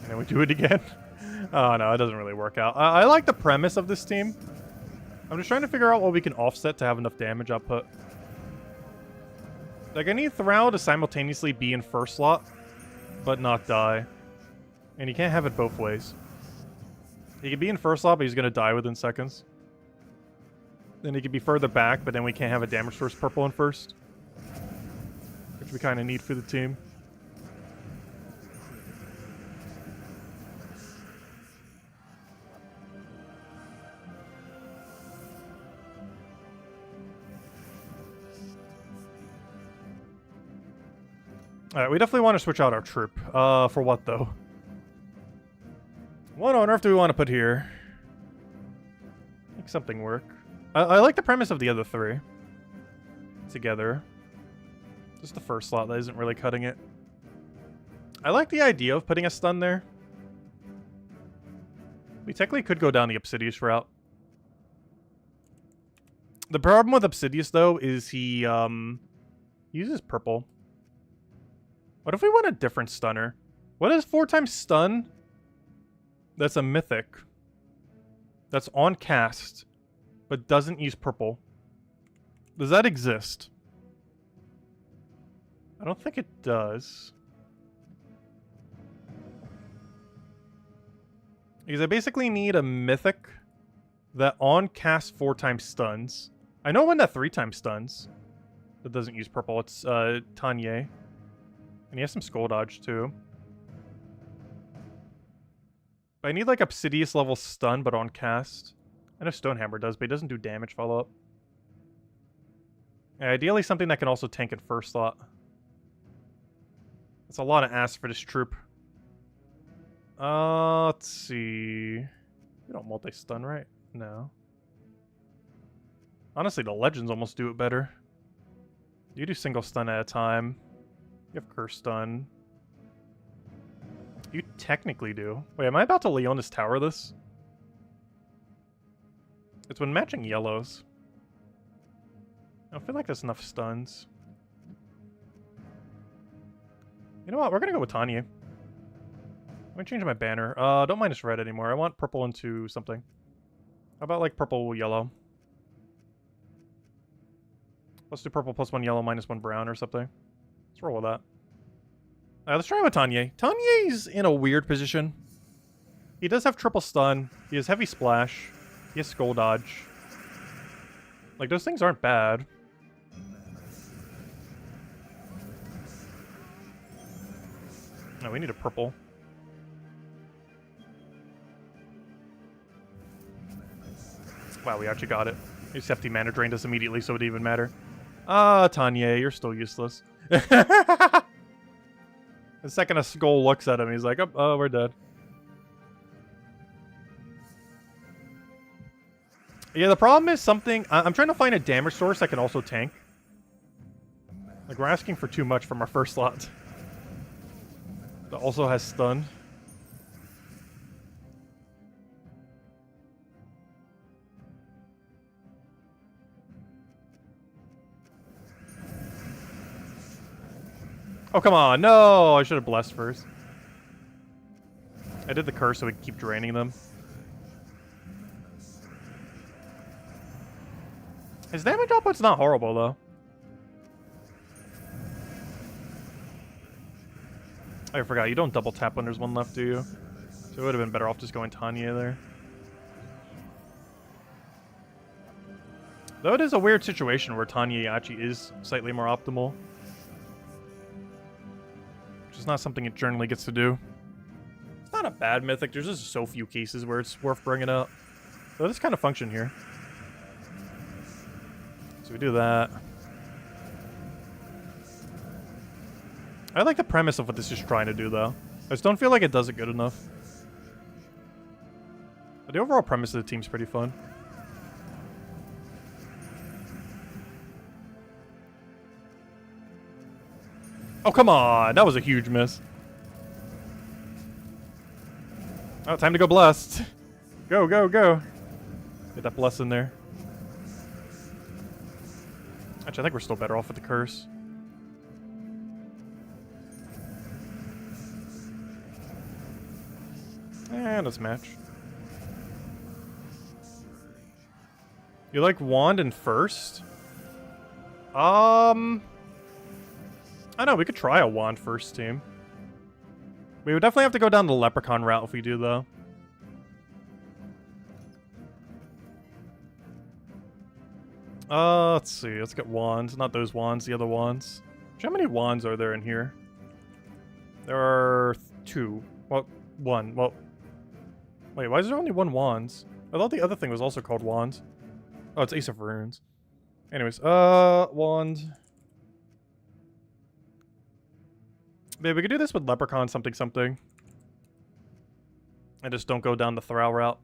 And then we do it again. Oh, no, it doesn't really work out. I like the premise of this team. I'm just trying to figure out what we can offset to have enough damage output. Like, I need Thrall to simultaneously be in first slot, but not die. And you can't have it both ways. He could be in first slot, but he's going to die within seconds. Then he could be further back, but then we can't have a damage source purple in first. Which we kind of need for the team. Alright, we definitely want to switch out our troop. For what, though? What on earth do we want to put here? Make something work. I like the premise of the other three. Together. Just the first slot that isn't really cutting it. I like the idea of putting a stun there. We technically could go down the Obsidious route. The problem with Obsidious, though, is he uses purple. What if we want a different stunner? What is 4 times stun? That's a mythic. That's on cast, but doesn't use purple. Does that exist? I don't think it does. Because I basically need a mythic that on cast 4 times stuns. I know one that 3 times stuns. That doesn't use purple. It's Tanya. And he has some skull dodge too. But I need like Obsidious level stun, but on cast. I know Stonehammer does, but he doesn't do damage follow-up. Yeah, ideally something that can also tank in first slot. That's a lot of ass for this troop. Let's see. We don't multi-stun, right? No. Honestly, the legends almost do it better. You do single stun at a time. You have curse stun. You technically do. Wait, am I about to Leonis Tower this? It's when matching yellows. I don't feel like there's enough stuns. You know what? We're gonna go with Tanya. I'm gonna change my banner. Don't minus red anymore. I want purple into something. How about like purple yellow? Let's do purple +1 yellow -1 brown or something. Let's roll with that. Let's try with Tanya. Tanya's in a weird position. He does have triple stun. He has heavy splash. He has skull dodge. Like, those things aren't bad. No, we need a purple. Wow, we actually got it. His hefty mana drained us immediately, so it didn't even matter. Tanya, you're still useless. The second a skull looks at him, he's like, oh, we're dead. Yeah, the problem is something... I'm trying to find a damage source that can also tank. Like, we're asking for too much from our first slot. That also has stun. Oh, come on. No, I should have blessed first. I did the curse so we could keep draining them. His damage output's not horrible, though. I forgot, you don't double tap when there's one left, do you? So it would have been better off just going Tanya there. Though it is a weird situation where Tanya Yachi is slightly more optimal. Which is not something it generally gets to do. It's not a bad mythic, there's just so few cases where it's worth bringing up. So this kind of function here. So we do that. I like the premise of what this is trying to do, though. I just don't feel like it does it good enough. But the overall premise of the team's pretty fun. Oh, come on! That was a huge miss. Oh, time to go blessed. Go, go, go. Get that bless in there. Actually, I think we're still better off with the curse. And let's match. You like wand in first? I know, we could try a wand first team. We would definitely have to go down the leprechaun route if we do, though. Let's see. Let's get wands. Not those wands, the other wands. How many wands are there in here? There are 2. Well, 1. Well, wait, why is there only 1 wands? I thought the other thing was also called wands. Oh, it's Ace of Runes. Anyways, wand. Maybe we could do this with leprechaun something something. And just don't go down the Thrall route.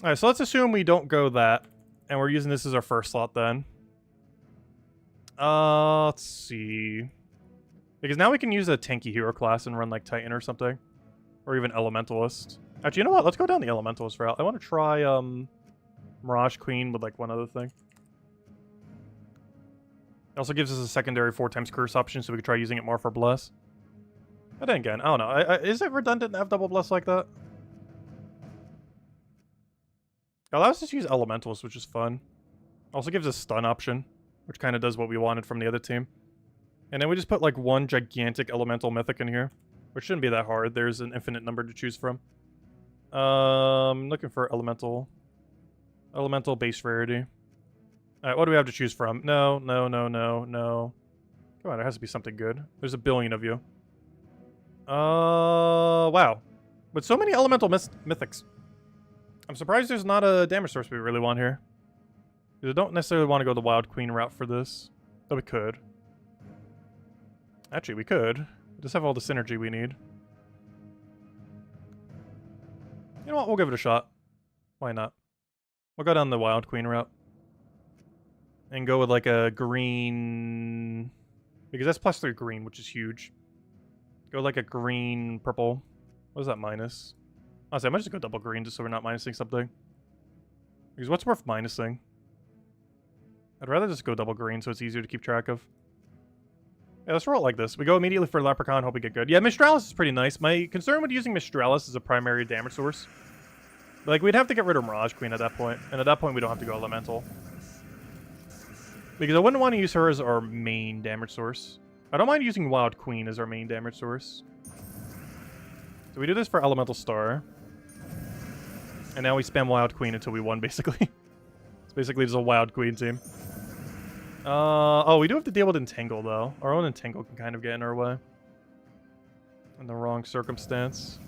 Alright, so let's assume we don't go that. And we're using this as our first slot then. Let's see. Because now we can use a tanky hero class and run like Titan or something. Or even Elementalist. Actually, you know what? Let's go down the Elementalist route. I want to try, Mirage Queen with like one other thing. It also gives us a secondary 4x curse option, so we could try using it more for Bless. But then again, I don't know. Is it redundant to have double Bless like that? It allows us to use Elementals, which is fun. Also gives us stun option, which kind of does what we wanted from the other team. And then we just put like one gigantic Elemental Mythic in here, which shouldn't be that hard. There's an infinite number to choose from. Looking for Elemental. Elemental base rarity. Alright, what do we have to choose from? No, no, no, no, no. Come on, there has to be something good. There's a billion of you. Wow. With so many elemental mythics. I'm surprised there's not a damage source we really want here. I don't necessarily want to go the Wild Queen route for this. Though we could. Actually, we could. We just have all the synergy we need. You know what? We'll give it a shot. Why not? We'll go down the Wild Queen route. And go with like a green... Because that's +3 green, which is huge. Go like a green, purple. What is that minus? Honestly, I might just go double green just so we're not minusing something. Because what's worth minusing? I'd rather just go double green so it's easier to keep track of. Yeah, let's roll it like this. We go immediately for Leprechaun, hope we get good. Yeah, Mistralis is pretty nice. My concern with using Mistralis as a primary damage source. Like, we'd have to get rid of Mirage Queen at that point. And at that point, we don't have to go Elemental. Because I wouldn't want to use her as our main damage source. I don't mind using Wild Queen as our main damage source. So we do this for Elemental Star. And now we spam Wild Queen until we won, basically. It's basically just a Wild Queen team. Oh, we do have to deal with Entangle, though. Our own Entangle can kind of get in our way. In the wrong circumstance.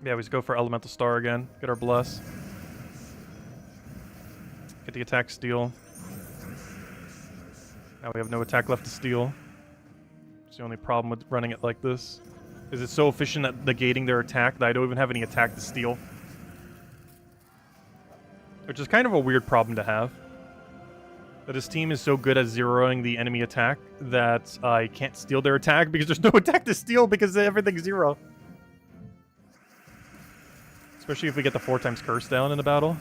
Yeah, we just go for Elemental Star again. Get our Bless. Get the attack steal. Now we have no attack left to steal. It's the only problem with running it like this. Is it so efficient at negating their attack that I don't even have any attack to steal. Which is kind of a weird problem to have. That his team is so good at zeroing the enemy attack that I can't steal their attack because there's no attack to steal because everything's 0. Especially if we get the 4x curse down in the battle.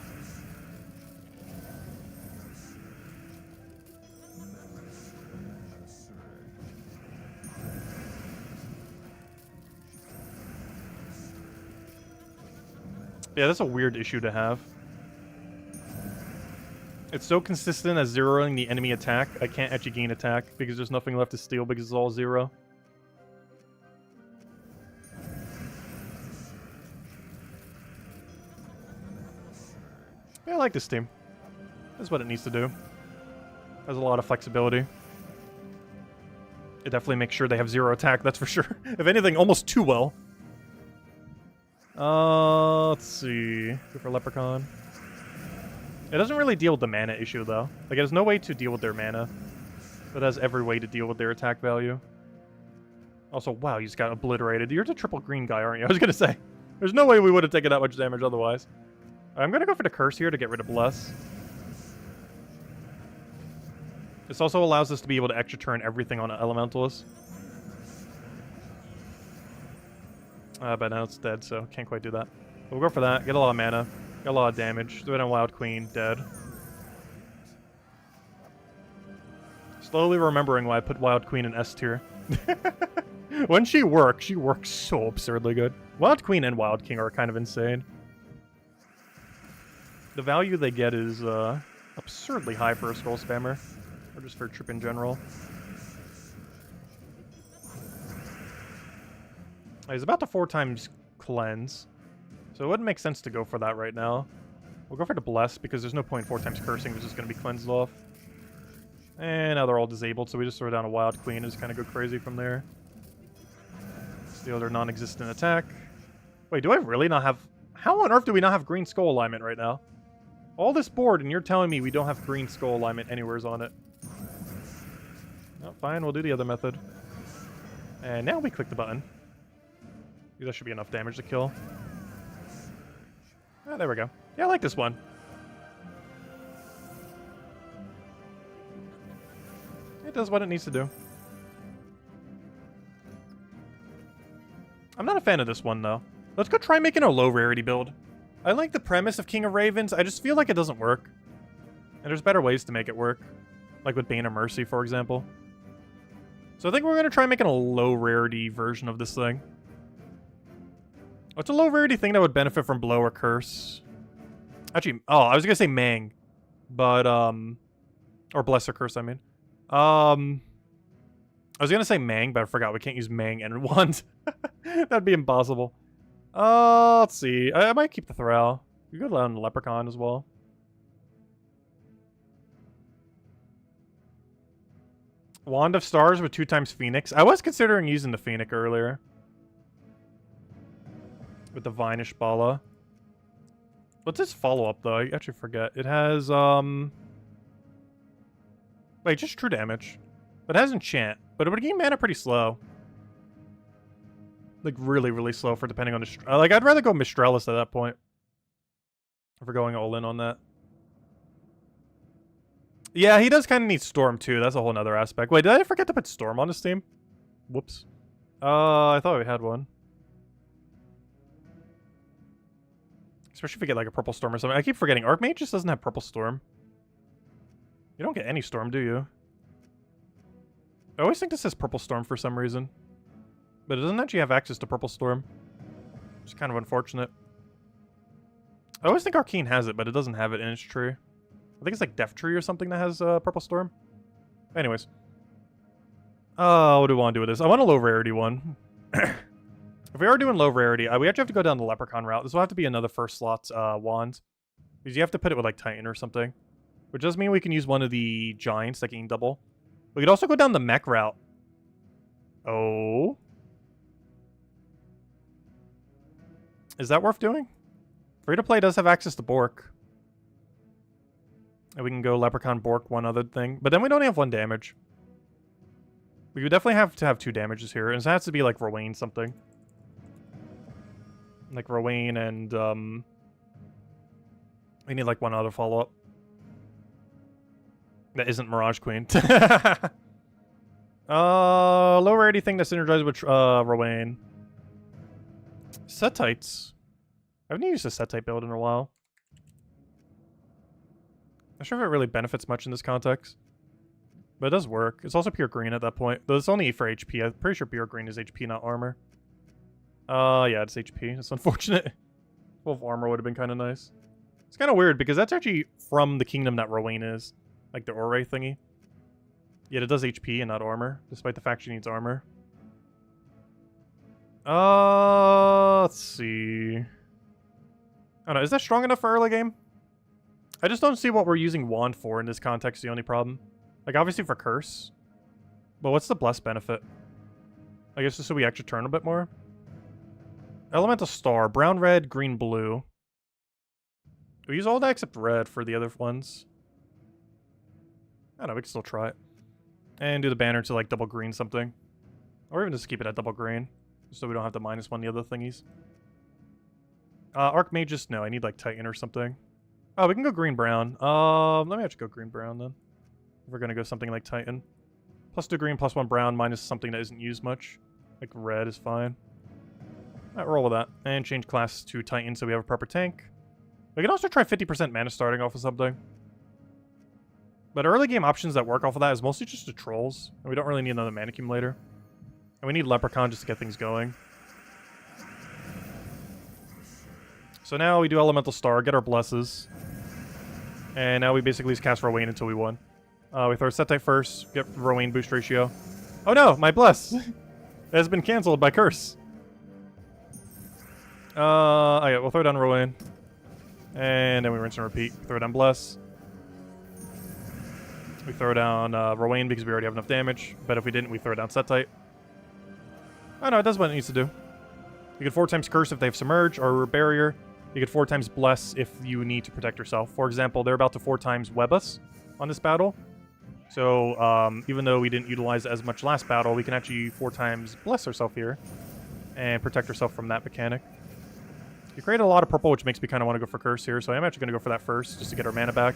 Yeah, that's a weird issue to have. It's so consistent as zeroing the enemy attack, I can't actually gain attack because there's nothing left to steal because it's all 0. Yeah, I like this team. That's what it needs to do. Has a lot of flexibility. It definitely makes sure they have 0 attack, that's for sure. If anything, almost too well. Let's see. Go for Leprechaun. It doesn't really deal with the mana issue, though. Like, it has no way to deal with their mana. But it has every way to deal with their attack value. Also, wow, you just got obliterated. You're the triple green guy, aren't you? I was gonna say. There's no way we would have taken that much damage otherwise. I'm gonna go for the Curse here to get rid of Bless. This also allows us to be able to extra turn everything on an Elementalist. But now it's dead, so can't quite do that. We'll go for that. Get a lot of mana. Get a lot of damage. Do it on Wild Queen. Dead. Slowly remembering why I put Wild Queen in S tier. When she works so absurdly good. Wild Queen and Wild King are kind of insane. The value they get is absurdly high for a Scroll Spammer. Or just for a trip in general. He's about to 4 times cleanse. So it wouldn't make sense to go for that right now. We'll go for the Bless because there's no point 4 times cursing, which is going to be cleansed off. And now they're all disabled, so we just throw down a Wild Queen and just kind of go crazy from there. Steal their non-existent attack. Wait, do I really not have... How on earth do we not have green skull alignment right now? All this board, and you're telling me we don't have green skull alignment anywheres on it. Oh, fine, we'll do the other method. And now we click the button. That should be enough damage to kill. Ah, there we go. Yeah, I like this one. It does what it needs to do. I'm not a fan of this one, though. Let's go try making a low rarity build. I like the premise of King of Ravens, I just feel like it doesn't work. And there's better ways to make it work. Like with Bane of Mercy, for example. So I think we're going to try making a low rarity version of this thing. What's a low rarity thing that would benefit from Blow or Curse? Actually, oh, I was going to say Mang. But, or Bless or Curse, I mean. I was going to say Mang, but I forgot we can't use Mang and Wand. That'd be impossible. Let's see. I might keep the Thrall. You could allow the Leprechaun as well. Wand of Stars with 2 times Phoenix. I was considering using the Phoenix earlier. With the Vinish Bala. What's its follow-up, though? I actually forget. It has, wait, just true damage. But it has enchant. But it would gain mana pretty slow. Like, really, really slow for depending on the... like, I'd rather go Mistralis at that point. If we're going all in on that. Yeah, he does kind of need Storm, too. That's a whole nother aspect. Wait, did I forget to put Storm on his team? Whoops. I thought we had one. Especially if we get, like, a Purple Storm or something. I keep forgetting. Archmage just doesn't have Purple Storm. You don't get any Storm, do you? I always think this says Purple Storm for some reason. But it doesn't actually have access to Purple Storm. Which is kind of unfortunate. I always think Arcane has it, but it doesn't have it in its tree. I think it's like Death Tree or something that has Purple Storm. Anyways. What do we want to do with this? I want a low rarity one. If we are doing low rarity, we actually have to go down the Leprechaun route. This will have to be another first slot wand. Because you have to put it with like Titan or something. Which does mean we can use one of the Giants that can double. We could also go down the mech route. Oh. Is that worth doing? Free-to-play does have access to Bork. And we can go Leprechaun, Bork, one other thing. But then we don't have 1 damage. We would definitely have to have 2 damages here. And it has to be like Rowan something. Like Rowan and, we need like 1 other follow-up. That isn't Mirage Queen. Low rarity thing that's synergized with, Rowan. Setites. I haven't used a Setite build in a while. I'm not sure if it really benefits much in this context. But it does work. It's also pure green at that point. Though it's only for HP. I'm pretty sure pure green is HP, not armor. Yeah, it's HP. It's unfortunate. 12 armor would have been kind of nice. It's kind of weird because that's actually from the kingdom that Rowan is. Like the Ore thingy. Yet it does HP and not armor, despite the fact she needs armor. Let's see. I don't know, is that strong enough for early game? I just don't see what we're using Wand for in this context, the only problem. Like, obviously for Curse. But what's the Bless benefit? I guess just so we actually turn a bit more. Elemental Star. Brown, red, green, blue. We use all that except red for the other ones. I don't know, we can still try it. And do the banner to, like, double green something. Or even just keep it at double green. So we don't have to -1 the other thingies. Archmagus, no, I need, like, Titan or something. Oh, we can go green-brown. Let me actually go green-brown, then. If we're gonna go something like Titan. +2 green, +1 brown, minus something that isn't used much. Like, red is fine. Alright, roll with that. And change class to Titan so we have a proper tank. We can also try 50% mana starting off of something. But early game options that work off of that is mostly just the trolls. And we don't really need another mana accumulator. And we need Leprechaun just to get things going. So now we do Elemental Star, get our blesses. And now we basically just cast Rowan until we win. We throw Setite first, get Rowan boost ratio. Oh no, my bless! It has been cancelled by Curse. Okay, we'll throw down Rowan. And then we rinse and repeat. Throw down Bless. We throw down Rowan because we already have enough damage. But if we didn't, we throw down Setite. Oh no, it does what it needs to do. You get 4 times Curse if they have Submerge or Barrier. You get 4 times Bless if you need to protect yourself. For example, they're about to 4 times Web us on this battle. So, even though we didn't utilize it as much last battle, we can actually 4 times Bless ourselves here. And protect ourselves from that mechanic. You create a lot of purple, which makes me kind of want to go for Curse here. So I'm actually going to go for that first, just to get our mana back.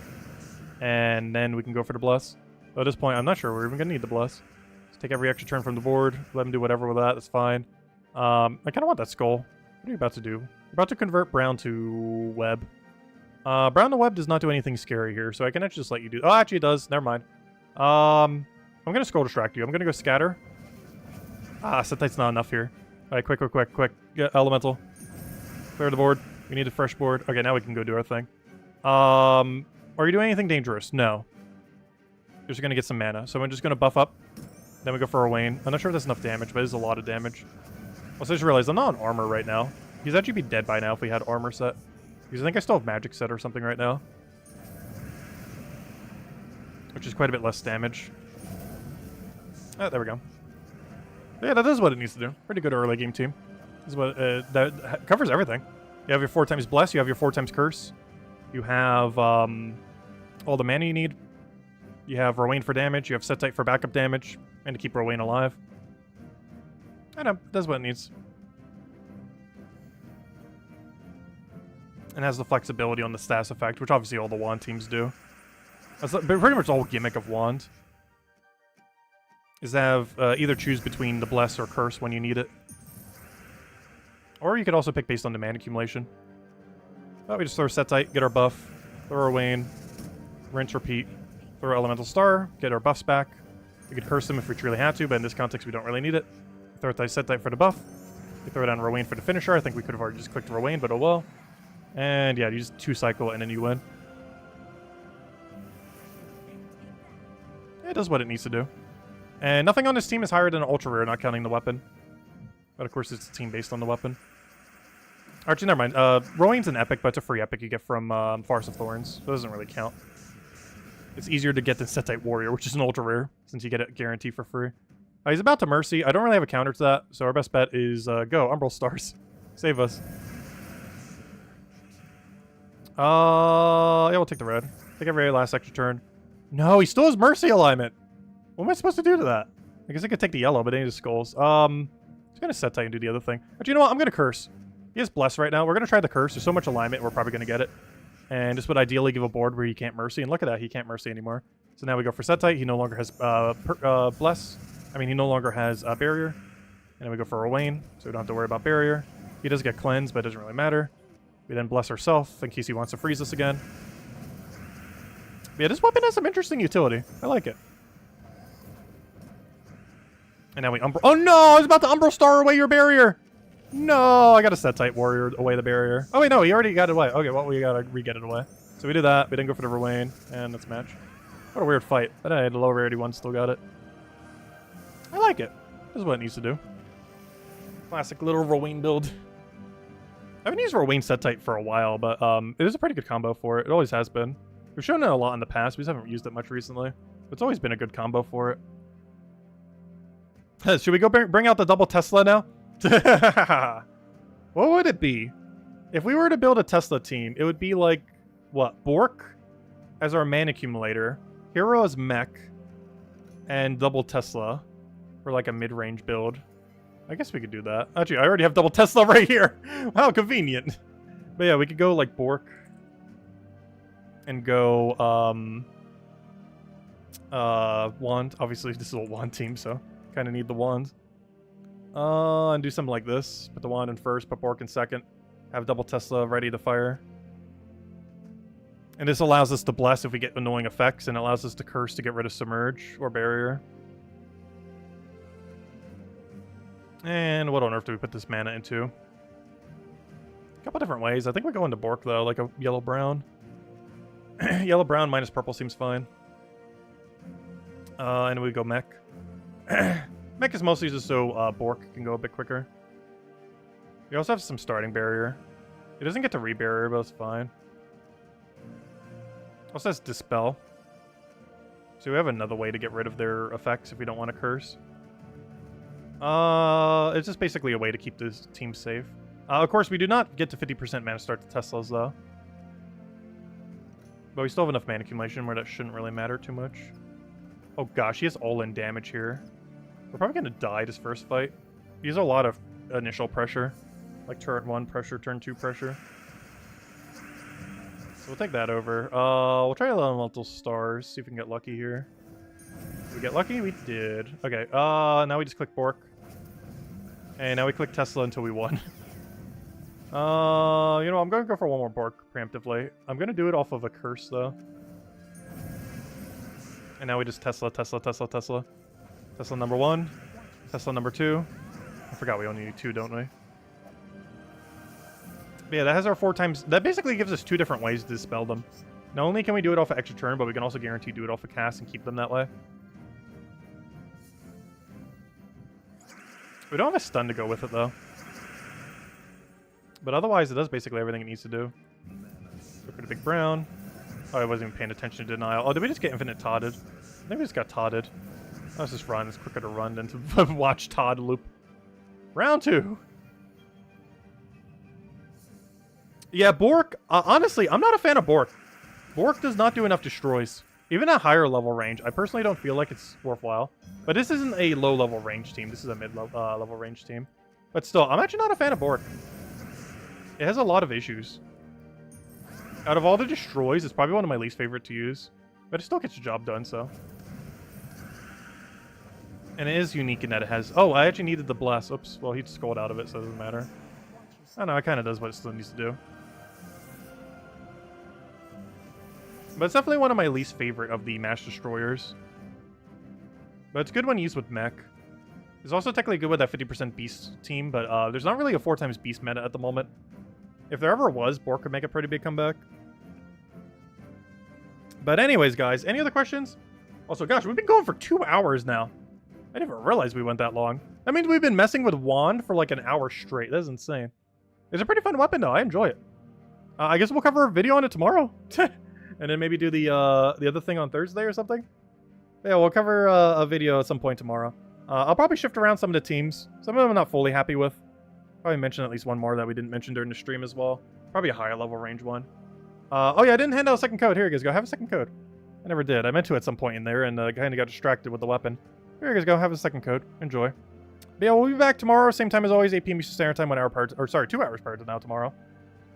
And then we can go for the Bless. But at this point, I'm not sure we're even going to need the Bless. Let's take every extra turn from the board. Let him do whatever with that. That's fine. I kind of want that Skull. What are you about to do? You're about to convert Brown to Web. Brown to Web does not do anything scary here, so I can actually just let you do... Oh, actually it does. Never mind. I'm going to Skull Distract you. I'm going to go Scatter. Ah, Setite's not enough here. Alright, quick. Get Elemental. Clear the board. We need a fresh board. Okay, now we can go do our thing. Are you doing anything dangerous? No. You're just going to get some mana. So I'm just going to buff up. Then we go for Rowan. I'm not sure if that's enough damage, but it is a lot of damage. Also, I just realized I'm not on armor right now. He's actually be dead by now if we had armor set. Because I think I still have magic set or something right now. Which is quite a bit less damage. Oh, there we go. Yeah, that is what it needs to do. Pretty good early game team. This is what, that covers everything. You have your 4 times Bless, you have your 4 times Curse. You have all the mana you need. You have Rowan for damage, you have Setite for backup damage, and to keep Rowan alive. I know, that's what it needs. And has the flexibility on the status effect, which obviously all the Wand teams do. That's pretty much the whole gimmick of Wand. Is to have either choose between the Bless or Curse when you need it. Or you could also pick based on the mana accumulation. Oh, we just throw Setite, get our buff, throw Rowan, rinse, repeat, throw Elemental Star, get our buffs back. We could Curse them if we truly had to, but in this context we don't really need it. Throw Setite for the buff. We throw down Rowan for the finisher. I think we could have already just clicked Rowan, but oh well. And yeah, you just 2-cycle and then you win. It does what it needs to do. And nothing on this team is higher than an Ultra Rare, not counting the weapon. But of course it's a team based on the weapon. Actually, never mind. Rowan's an epic, but it's a free epic you get from Forest of Thorns. So it doesn't really count. It's easier to get than Setite Warrior, which is an Ultra Rare, since you get it guaranteed for free. He's about to Mercy. I don't really have a counter to that, so our best bet is go. Umbral Stars. Save us. Yeah, we'll take the red. Take every last extra turn. No, he still has Mercy alignment. What am I supposed to do to that? I guess I could take the yellow, but then he just skulls. He's gonna Setite and do the other thing. But you know what? I'm gonna Curse. He has Bless right now. We're gonna try the Curse. There's so much alignment, we're probably gonna get it. And this would ideally give a board where he can't Mercy. And look at that, he can't Mercy anymore. So now we go for Setite. He no longer has Bless. I mean, he no longer has Barrier. And then we go for Rowan, so we don't have to worry about Barrier. He does get Cleanse, but it doesn't really matter. We then Bless ourselves in case he wants to freeze us again. But yeah, this weapon has some interesting utility. I like it. And now we Umbral. Oh no! I was about to Umbral Star away your Barrier! No! I got a Setite Warrior away the Barrier. Oh wait, no, he already got it away. Okay, well, we gotta re-get it away. So we did that. We didn't go for the Rowan, and let's match. What a weird fight. But I had the low rarity one, still got it. I like it. This is what it needs to do. Classic little Rowan build. I haven't used Rowan Setite for a while, but it is a pretty good combo for it. It always has been. We've shown it a lot in the past. We just haven't used it much recently. It's always been a good combo for it. Should we go bring out the double Tesla now? What would it be? If we were to build a Tesla team, it would be like, what? Bork as our man accumulator, Hero as mech, and double Tesla for like a mid-range build. I guess we could do that. Actually, I already have double Tesla right here. How convenient. But yeah, we could go like Bork and go wand. Obviously, this is a wand team, so kind of need the wand. And do something like this. Put the wand in first, put Bork in second. Have double Tesla ready to fire. And this allows us to bless if we get annoying effects, and allows us to curse to get rid of submerge or barrier. And what on earth do we put this mana into? A couple different ways. I think we go into Bork though, like a yellow-brown. Yellow-brown minus purple seems fine. And we go mech. Mech is mostly just so Bork can go a bit quicker. We also have some starting barrier. It doesn't get to re-barrier, but it's fine. Also has Dispel. So we have another way to get rid of their effects if we don't want to curse. It's just basically a way to keep this team safe. Of course, we do not get to 50% mana start to Teslas, though. But we still have enough mana accumulation where that shouldn't really matter too much. Oh gosh, he has all-in damage here. We're probably going to die this first fight. He has a lot of initial pressure. Like turret 1 pressure, turn 2 pressure. So we'll take that over. We'll try elemental stars, see if we can get lucky here. Did we get lucky? We did. Okay, now we just click Bork. And now we click Tesla until we won. You know, I'm going to go for one more Bork preemptively. I'm going to do it off of a curse, though. And now we just Tesla, Tesla, Tesla, Tesla. Tesla number 1. Tesla number 2. I forgot we only need 2, don't we? But yeah, that has our 4 times... That basically gives us 2 different ways to dispel them. Not only can we do it off of extra turn, but we can also guarantee do it off of cast and keep them that way. We don't have a stun to go with it, though. But otherwise, it does basically everything it needs to do. Go for the big brown. Oh, I wasn't even paying attention to denial. Oh, did we just get infinite todded? I think we just got todded. Let's just run. It's quicker to run than to watch Todd loop. Round 2. Yeah, Bork. Honestly, I'm not a fan of Bork. Bork does not do enough destroys. Even at higher level range, I personally don't feel like it's worthwhile. But this isn't a low level range team. This is a mid level range team. But still, I'm actually not a fan of Bork. It has a lot of issues. Out of all the destroys, it's probably one of my least favorite to use. But it still gets the job done, so. And it is unique in that it has... Oh, I actually needed the bless. Oops. Well, he scored out of it, so it doesn't matter. I don't know, it kind of does what it still needs to do. But it's definitely one of my least favorite of the Mass Destroyers. But it's good when used with mech. It's also technically good with that 50% Beast team, but there's not really a 4 times Beast meta at the moment. If there ever was, Bork could make a pretty big comeback. But anyways, guys, any other questions? Also, gosh, we've been going for 2 hours now. I didn't even realize we went that long. That means we've been messing with Wand for like an hour straight. That's insane. It's a pretty fun weapon, though. I enjoy it. I guess we'll cover a video on it tomorrow. And then maybe do the other thing on Thursday or something. Yeah, we'll cover a video at some point tomorrow. I'll probably shift around some of the teams. Some of them I'm not fully happy with. Probably mention at least one more that we didn't mention during the stream as well. Probably a higher level range one. Oh yeah, I didn't hand out a second code. Here you guys go. Have a second code. I never did. I meant to at some point in there and kind of got distracted with the weapon. Here you guys go. Have a second code. Enjoy. But yeah, we'll be back tomorrow. Same time as always, 8 p.m. Eastern Standard Time, 1 hour prior to, or sorry, 2 hours prior to now tomorrow.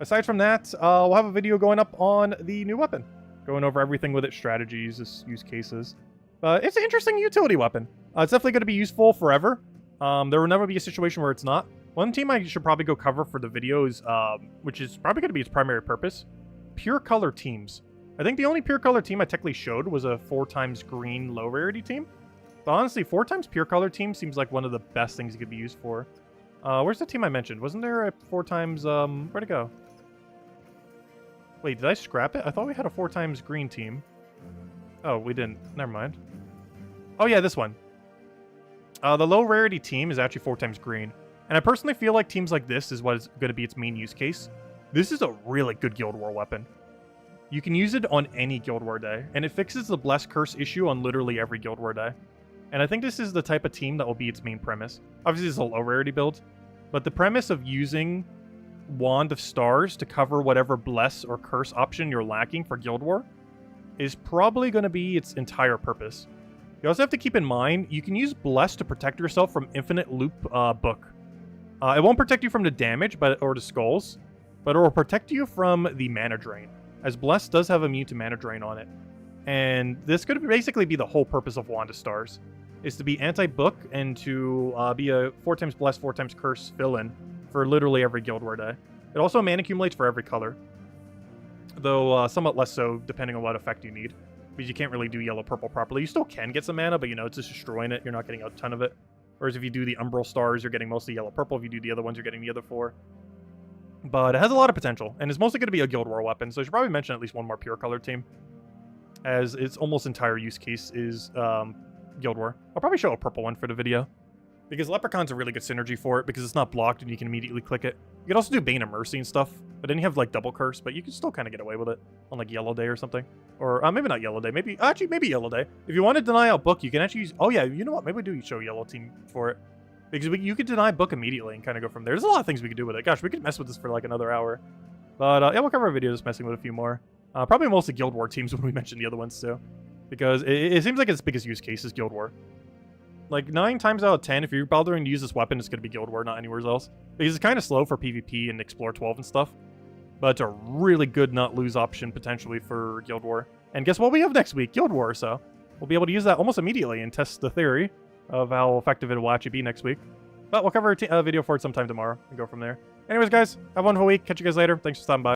Aside from that, we'll have a video going up on the new weapon. Going over everything with its strategies, use cases. It's an interesting utility weapon. It's definitely going to be useful forever. There will never be a situation where it's not. One team I should probably go cover for the videos, which is probably going to be its primary purpose, pure color teams. I think the only pure color team I technically showed was a 4 times green low rarity team. But honestly, 4 times pure color team seems like one of the best things it could be used for. Where's the team I mentioned? Wasn't there a 4 times, where'd it go? Wait, did I scrap it? I thought we had a 4 times green team. Oh, we didn't. Never mind. Oh yeah, this one. The low rarity team is actually 4 times green. And I personally feel like teams like this is what is going to be its main use case. This is a really good Guild War weapon. You can use it on any Guild War day, and it fixes the Bless Curse issue on literally every Guild War day. And I think this is the type of team that will be its main premise. Obviously, it's a low rarity build, but the premise of using Wand of Stars to cover whatever Bless or Curse option you're lacking for Guild War is probably going to be its entire purpose. You also have to keep in mind, you can use Bless to protect yourself from Infinite Loop Book. It won't protect you from the damage or the skulls, but it will protect you from the mana drain, as Bless does have immune to mana drain on it. And this could basically be the whole purpose of Wand of Stars, is to be anti-book and to be a 4x Bless, 4x Curse fill-in for literally every Guild War day. It also mana accumulates for every color, though somewhat less so depending on what effect you need, because you can't really do yellow-purple properly. You still can get some mana, but you know, it's just destroying it. You're not getting a ton of it. Whereas if you do the Umbral Stars, you're getting mostly yellow-purple. If you do the other ones, you're getting the other 4. But it has a lot of potential, and it's mostly going to be a Guild War weapon, so I should probably mention at least one more pure color team, as its almost entire use case is Guild War. I'll probably show a purple one for the video, because Leprechaun's a really good synergy for it, because it's not blocked and you can immediately click it. You can also do Bane of Mercy and stuff, but then you have like double curse, but you can still kind of get away with it on like Yellow Day or something. Or maybe not Yellow Day, maybe Yellow Day. If you want to deny out Book, you can actually use, oh yeah, you know what, maybe we do show Yellow team for it. Because you could deny Book immediately and kind of go from there. There's a lot of things we could do with it. Gosh, we could mess with this for like another hour. But yeah, we'll cover a video just messing with a few more. Probably mostly Guild War teams when we mention the other ones too. Because it seems like its biggest use case is Guild War. Like 9 times out of 10, if you're bothering to use this weapon, it's going to be Guild War, not anywhere else. Because it's kind of slow for PvP and Explore 12 and stuff. But it's a really good not lose option potentially for Guild War. And guess what we have next week? Guild War, so we'll be able to use that almost immediately and test the theory of how effective it will actually be next week. But we'll cover a video for it sometime tomorrow and go from there. Anyways, guys, have a wonderful week. Catch you guys later. Thanks for stopping by.